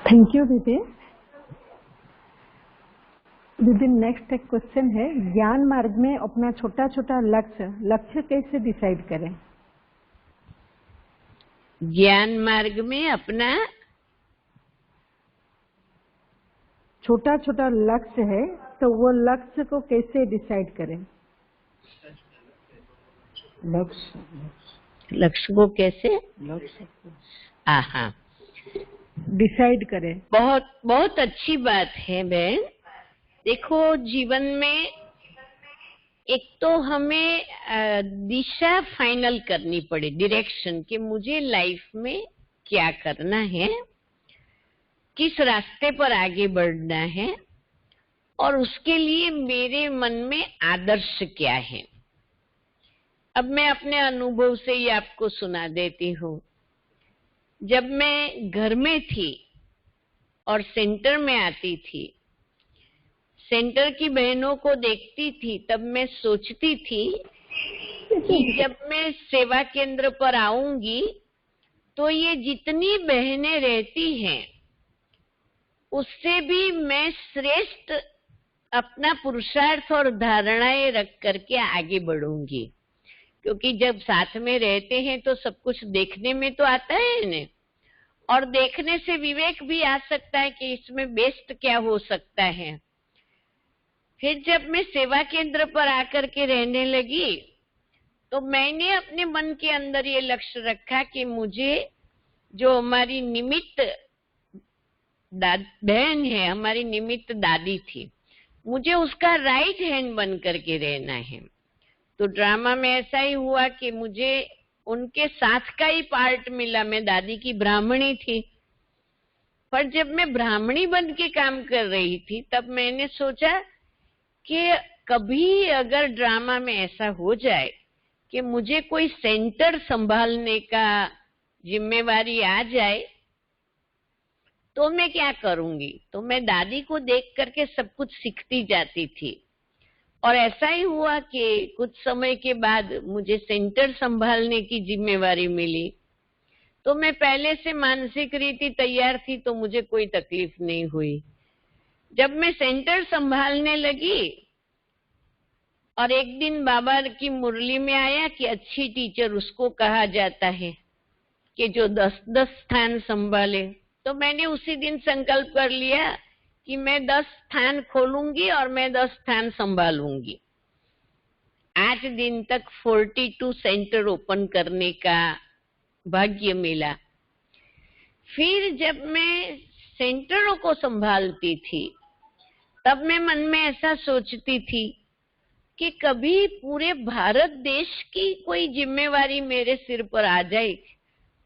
Speaker 4: थैंक यू दीदी। दीदी नेक्स्ट एक क्वेश्चन है, ज्ञान मार्ग में अपना छोटा छोटा लक्ष्य कैसे डिसाइड करें?
Speaker 2: ज्ञान मार्ग में अपना
Speaker 4: छोटा छोटा लक्ष्य है, तो वो लक्ष्य को कैसे डिसाइड करें?
Speaker 2: लक्ष्य को कैसे
Speaker 4: डिसाइड करें?
Speaker 2: बहुत बहुत अच्छी बात है बहन। देखो जीवन में एक तो हमें दिशा फाइनल करनी पड़े, डायरेक्शन, कि मुझे लाइफ में क्या करना है, किस रास्ते पर आगे बढ़ना है और उसके लिए मेरे मन में आदर्श क्या है। अब मैं अपने अनुभव से ही आपको सुना देती हूँ। जब मैं घर में थी और सेंटर में आती थी, सेंटर की बहनों को देखती थी, तब मैं सोचती थी कि जब मैं सेवा केंद्र पर आऊंगी तो ये जितनी बहनें रहती हैं उससे भी मैं श्रेष्ठ अपना पुरुषार्थ और धारणाएं रख करके आगे बढ़ूंगी, क्योंकि जब साथ में रहते हैं तो सब कुछ देखने में तो आता है ना, और देखने से विवेक भी आ सकता है कि इसमें बेस्ट क्या हो सकता है। फिर जब मैं सेवा केंद्र पर आकर के रहने लगी तो मैंने अपने मन के अंदर ये लक्ष्य रखा कि मुझे जो हमारी निमित्त बहन है, हमारी निमित्त दादी थी, मुझे उसका राइट हैंड बन करके रहना है। तो ड्रामा में ऐसा ही हुआ कि मुझे उनके साथ का ही पार्ट मिला। मैं दादी की ब्राह्मणी थी, पर जब मैं ब्राह्मणी बन के काम कर रही थी तब मैंने सोचा कि कभी अगर ड्रामा में ऐसा हो जाए कि मुझे कोई सेंटर संभालने का जिम्मेवारी आ जाए तो मैं क्या करूंगी। तो मैं दादी को देख करके सब कुछ सीखती जाती थी और ऐसा ही हुआ कि कुछ समय के बाद मुझे सेंटर संभालने की जिम्मेवारी मिली। तो मैं पहले से मानसिक रीति तैयार थी, तो मुझे कोई तकलीफ नहीं हुई। जब मैं सेंटर संभालने लगी और एक दिन बाबा की मुरली में आया कि अच्छी टीचर उसको कहा जाता है कि जो 10-10 स्थान संभाले, तो मैंने उसी दिन संकल्प कर लिया कि मैं 10 स्थान खोलूंगी और मैं 10 स्थान संभालूंगी। आज दिन तक 42 सेंटर ओपन करने का भाग्य मिला। फिर जब मैं सेंटरों को संभालती थी तब मैं मन में ऐसा सोचती थी कि कभी पूरे भारत देश की कोई जिम्मेवारी मेरे सिर पर आ जाए,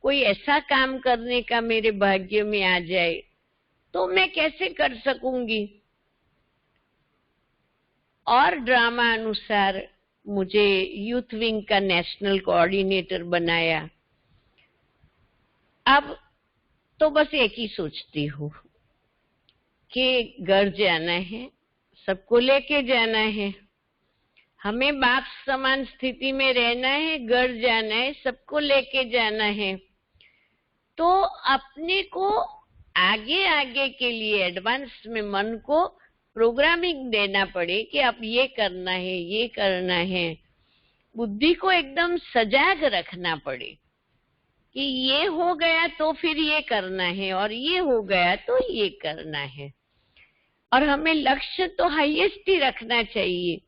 Speaker 2: कोई ऐसा काम करने का मेरे भाग्य में आ जाए तो मैं कैसे कर सकूंगी। और ड्रामा अनुसार मुझे यूथ विंग का नेशनल कोऑर्डिनेटर बनाया। अब तो बस एक ही सोचती हूँ कि घर जाना है, सबको लेके जाना है, हमें बाप समान स्थिति में रहना है, घर जाना है, सबको लेके जाना है। तो अपने को आगे आगे के लिए एडवांस में मन को प्रोग्रामिंग देना पड़े कि अब ये करना है, ये करना है। बुद्धि को एकदम सजाग रखना पड़े कि ये हो गया तो फिर ये करना है और ये हो गया तो ये करना है। और हमें लक्ष्य तो हाईएस्ट ही रखना चाहिए।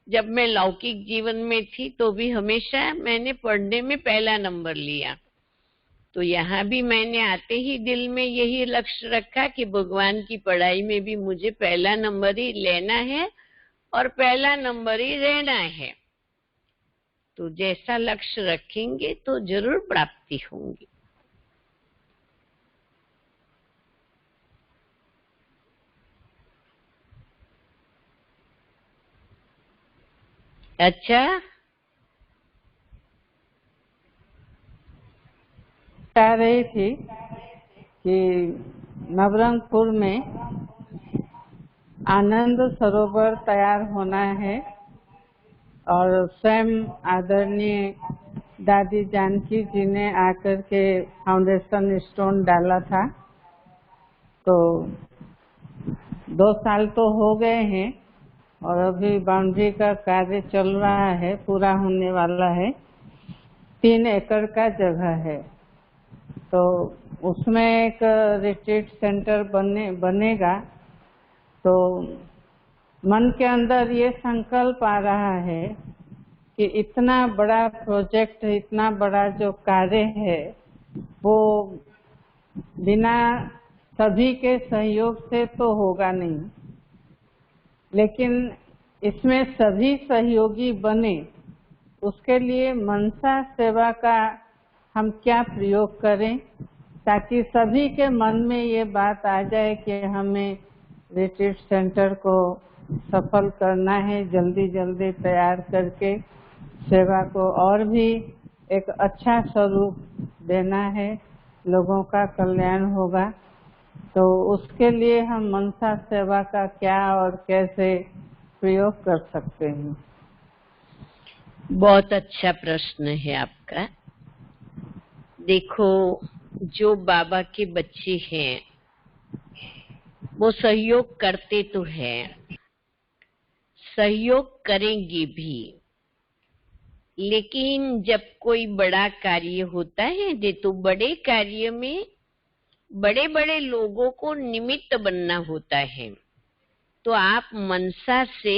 Speaker 2: जब मैं लौकिक जीवन में थी तो भी हमेशा मैंने पढ़ने में पहला नंबर लिया। तो यहाँ भी मैंने आते ही दिल में यही लक्ष्य रखा कि भगवान की पढ़ाई में भी मुझे पहला नंबर ही लेना है और पहला नंबर ही रहना है। तो जैसा लक्ष्य रखेंगे तो जरूर प्राप्ति होंगी। अच्छा,
Speaker 1: कह रही थी कि नवरंगपुर में आनंद सरोवर तैयार होना है और स्वयं आदरणीय दादी जानकी जी ने आकर के फाउंडेशन स्टोन डाला था। तो 2 साल तो हो गए हैं और अभी बाउंड्री का कार्य चल रहा है, पूरा होने वाला है। 3 एकड़ का जगह है। तो उसमें एक रिट्रीट सेंटर बनेगा। तो मन के अंदर ये संकल्प आ रहा है कि इतना बड़ा प्रोजेक्ट, इतना बड़ा जो कार्य है वो बिना सभी के सहयोग से तो होगा नहीं, लेकिन इसमें सभी सहयोगी बने, उसके लिए मनसा सेवा का हम क्या प्रयोग करें ताकि सभी के मन में ये बात आ जाए कि हमें रिट्रीट सेंटर को सफल करना है, जल्दी जल्दी तैयार करके सेवा को और भी एक अच्छा स्वरूप देना है, लोगों का कल्याण होगा। तो उसके लिए हम मनसा सेवा का क्या और कैसे प्रयोग कर सकते हैं?
Speaker 2: बहुत अच्छा प्रश्न है आपका। देखो, जो बाबा के बच्चे हैं वो सहयोग करते तो हैं, सहयोग करेंगे भी, लेकिन जब कोई बड़ा कार्य होता है तो बड़े कार्य में बड़े बड़े लोगों को निमित्त बनना होता है। तो आप मनसा से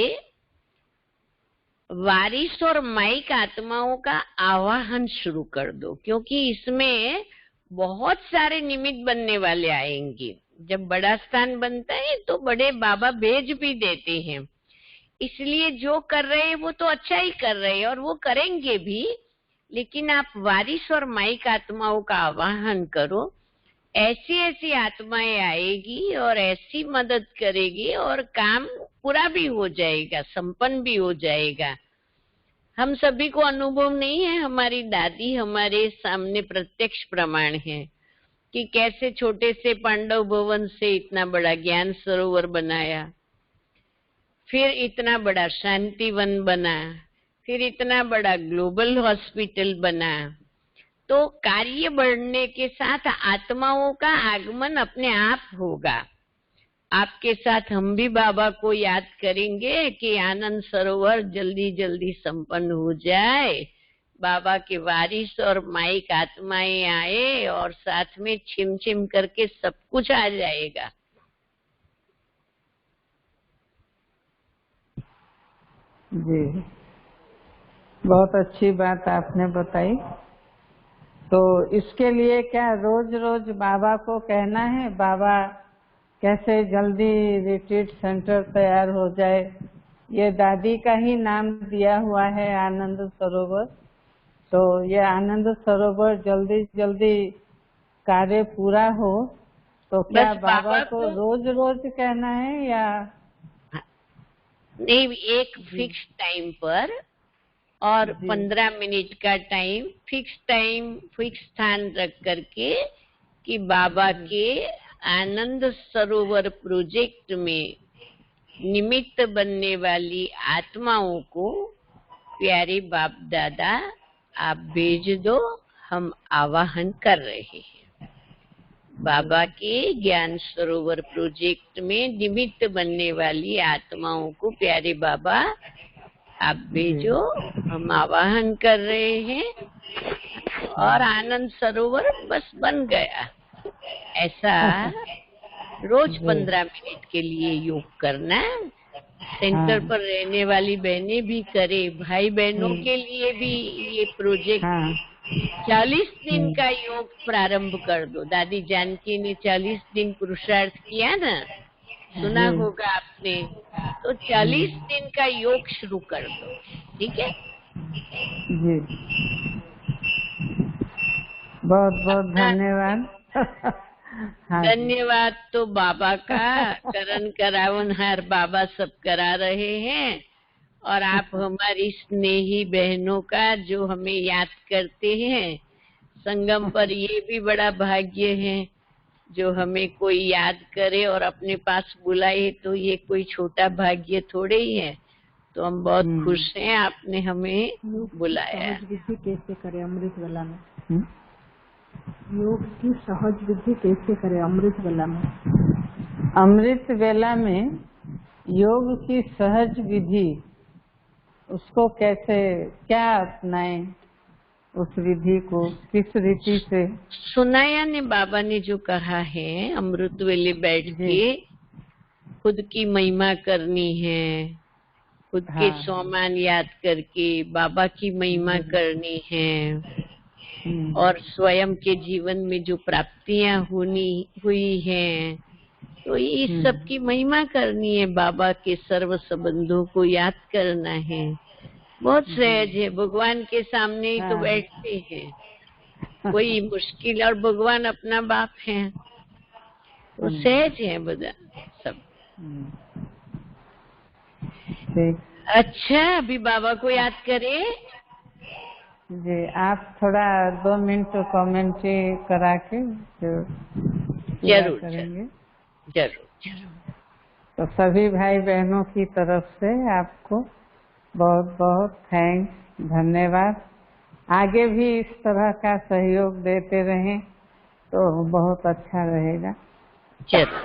Speaker 2: वारिस और माइक आत्माओं का आवाहन शुरू कर दो, क्योंकि इसमें बहुत सारे निमित्त बनने वाले आएंगे। जब बड़ा स्थान बनता है तो बड़े बाबा भेज भी देते हैं। इसलिए जो कर रहे हैं वो तो अच्छा ही कर रहे हैं और वो करेंगे भी, लेकिन आप वारिस और माइक आत्माओं का आवाहन करो। ऐसी ऐसी आत्माएं आएगी और ऐसी मदद करेगी और काम पूरा भी हो जाएगा, संपन्न भी हो जाएगा। हम सभी को अनुभव नहीं है, हमारी दादी हमारे सामने प्रत्यक्ष प्रमाण है कि कैसे छोटे से पांडव भवन से इतना बड़ा ज्ञान सरोवर बनाया, फिर इतना बड़ा शांतिवन बना, फिर इतना बड़ा ग्लोबल हॉस्पिटल बना। तो कार्य बढ़ने के साथ आत्माओं का आगमन अपने आप होगा। आपके साथ हम भी बाबा को याद करेंगे कि आनंद सरोवर जल्दी जल्दी संपन्न हो जाए, बाबा के वारिस और माइक आत्माएं आए और साथ में छिम छिम करके सब कुछ आ जाएगा।
Speaker 1: जी, बहुत अच्छी बात आपने बताई। तो इसके लिए क्या रोज रोज बाबा को कहना है, बाबा कैसे जल्दी रिट्रीट सेंटर तैयार हो जाए? ये दादी का ही नाम दिया हुआ है आनंद सरोवर, तो ये आनंद सरोवर जल्दी जल्दी कार्य पूरा हो, तो क्या
Speaker 2: बस
Speaker 1: बाबा
Speaker 2: बाबा
Speaker 1: को
Speaker 2: को
Speaker 1: रोज रोज कहना है या?
Speaker 2: नहीं, एक
Speaker 1: जी
Speaker 2: फिक्स टाइम पर और
Speaker 1: जी
Speaker 2: 15 मिनट का टाइम फिक्स स्थान रख करके कि बाबा के आनंद सरोवर प्रोजेक्ट में निमित्त बनने वाली आत्माओं को प्यारे बाप दादा आप भेज दो, हम आवाहन कर रहे हैं। बाबा के ज्ञान सरोवर प्रोजेक्ट में निमित्त बनने वाली आत्माओं को प्यारे बाबा आप भेजो, हम आवाहन कर रहे हैं। और आनंद सरोवर बस बन गया। ऐसा रोज 15 मिनट के लिए योग करना। सेंटर पर रहने वाली बहनें भी करे, भाई बहनों के लिए भी ये प्रोजेक्ट
Speaker 1: हाँ
Speaker 2: 40 दिन का योग प्रारंभ कर दो। दादी जानकी ने 40 दिन पुरुषार्थ किया ना, सुना होगा आपने, तो 40 दिन का योग शुरू कर दो। ठीक है
Speaker 1: जी, बहुत बहुत
Speaker 2: अपना
Speaker 1: धन्यवाद। हाँ जी
Speaker 2: धन्यवाद तो बाबा का, करण करावनहार बाबा सब करा रहे हैं। और आप हमारी स्नेही बहनों का जो हमें याद करते हैं संगम पर, ये भी बड़ा भाग्य है जो हमें कोई याद करे और अपने पास बुलाए, तो ये कोई छोटा भाग्य थोड़े ही है। तो हम बहुत खुश हैं आपने हमें बुलाया।
Speaker 4: सहज विधि कैसे करे अमृत वेला में? योग की सहज विधि कैसे करे अमृत वेला में?
Speaker 1: अमृत वेला में योग की सहज विधि, उसको कैसे क्या अपनाएं? उस विधि को किस रीति से?
Speaker 2: सुनाया ने बाबा ने जो कहा है, अमृत वेले बैठ के खुद की महिमा करनी है, खुद के सोमान याद करके बाबा की महिमा करनी है, और स्वयं के जीवन में जो प्राप्तियां हुई हैं, तो इस सब की महिमा करनी है। बाबा के सर्व संबंधों को याद करना है। बहुत सहज है, भगवान के सामने ही तो बैठते हैं, कोई मुश्किल, और भगवान अपना बाप है, तो सहज है बता सब। अच्छा, अभी बाबा को याद करें।
Speaker 1: जी, आप थोड़ा 2 मिनट कमेंट्री करा के
Speaker 2: जरूर
Speaker 1: करेंगे।
Speaker 2: जरूर।
Speaker 1: तो सभी भाई बहनों की तरफ से आपको बहुत बहुत थैंक्स, धन्यवाद। आगे भी इस तरह का सहयोग देते रहें तो बहुत अच्छा रहेगा।
Speaker 2: जरूर।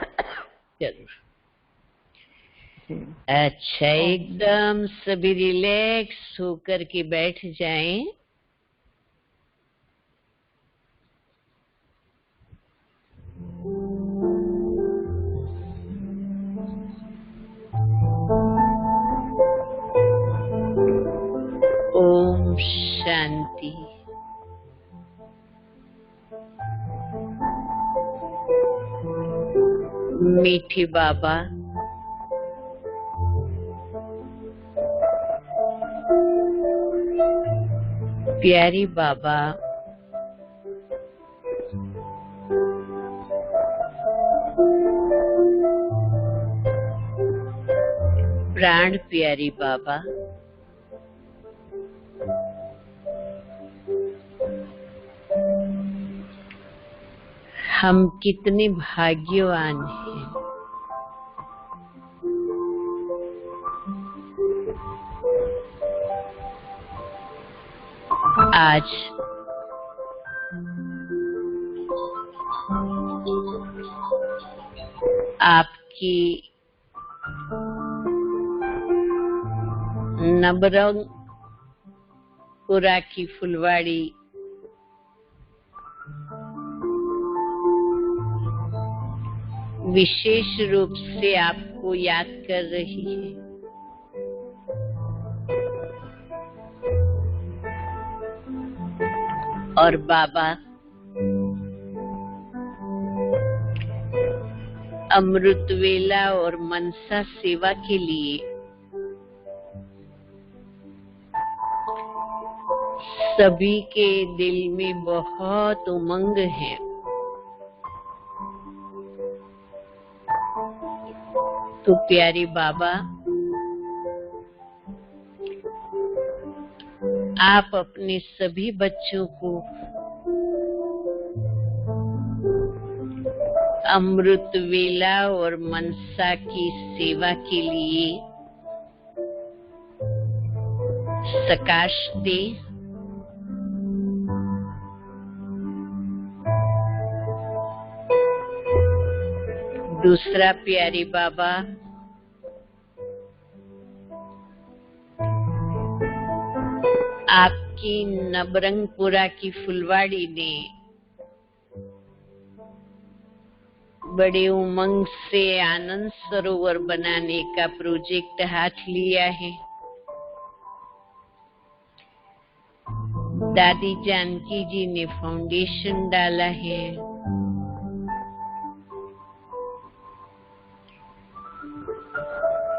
Speaker 2: अच्छा, एकदम सभी रिलैक्स होकर के बैठ जाएं। ओम शांति। मीठे बाबा, प्यारी बाबा, प्राण प्यारी बाबा, हम कितने भाग्यवान हैं। आज आपकी नबरंगपुरा की फुलवाड़ी विशेष रूप से आपको याद कर रही है। और बाबा अमृत वेला और मनसा सेवा के लिए सभी के दिल में बहुत उमंग है। तो प्यारे बाबा, आप अपने सभी बच्चों को अमृत वेला और मनसा की सेवा के लिए सकाश दे। दूसरा प्यारे बाबा, आपकी नबरंगपुरा की फुलवाड़ी ने बड़े उमंग से आनंद सरोवर बनाने का प्रोजेक्ट हाथ लिया है। दादी जानकी जी ने फाउंडेशन डाला है।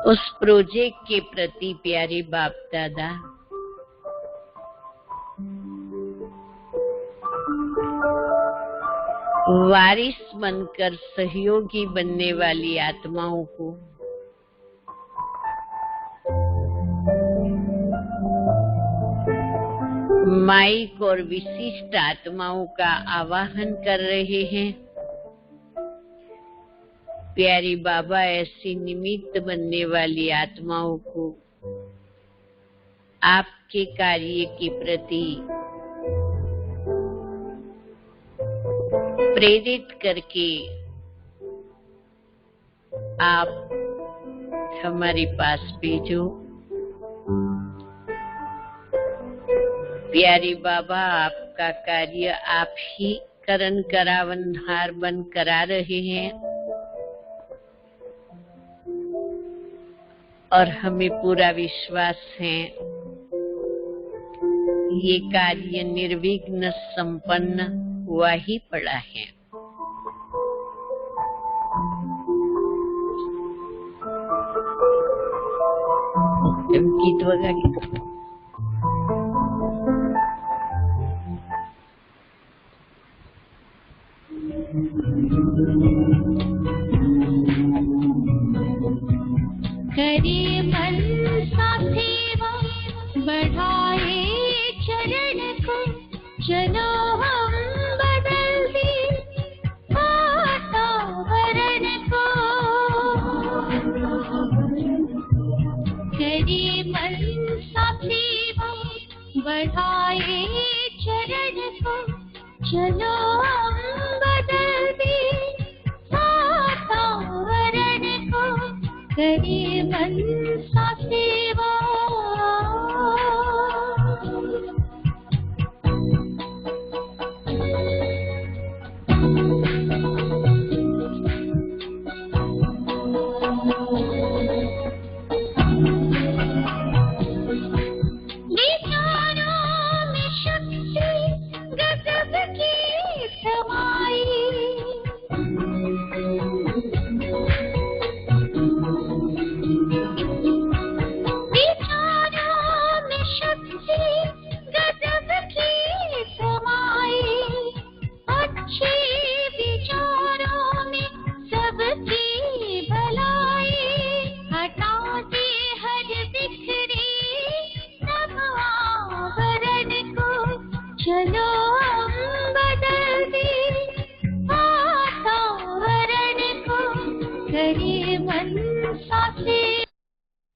Speaker 2: उस प्रोजेक्ट के प्रति प्यारे बाप दादा, वारिस बनकर सहयोगी बनने वाली आत्माओं को माइक और विशिष्ट आत्माओं का आवाहन कर रहे हैं। प्यारी बाबा, ऐसी निमित्त बनने वाली आत्माओं को आपके कार्य के प्रति प्रेरित करके आप हमारे पास भेजो। प्यारे बाबा, आपका कार्य आप ही करण करावनहार बन करा रहे हैं और हमें पूरा विश्वास है ये कार्य निर्विघ्न संपन्न हुआ ही पड़ा है। गीत वगा के
Speaker 5: करे मनसा सेवा, बढ़ाए चरण को, चलो हम बदल दे वातावरण को। करे मनसा सेवा, बढ़ाए चरण को, चलो हम बदल दे वातावरण को। करे मनसा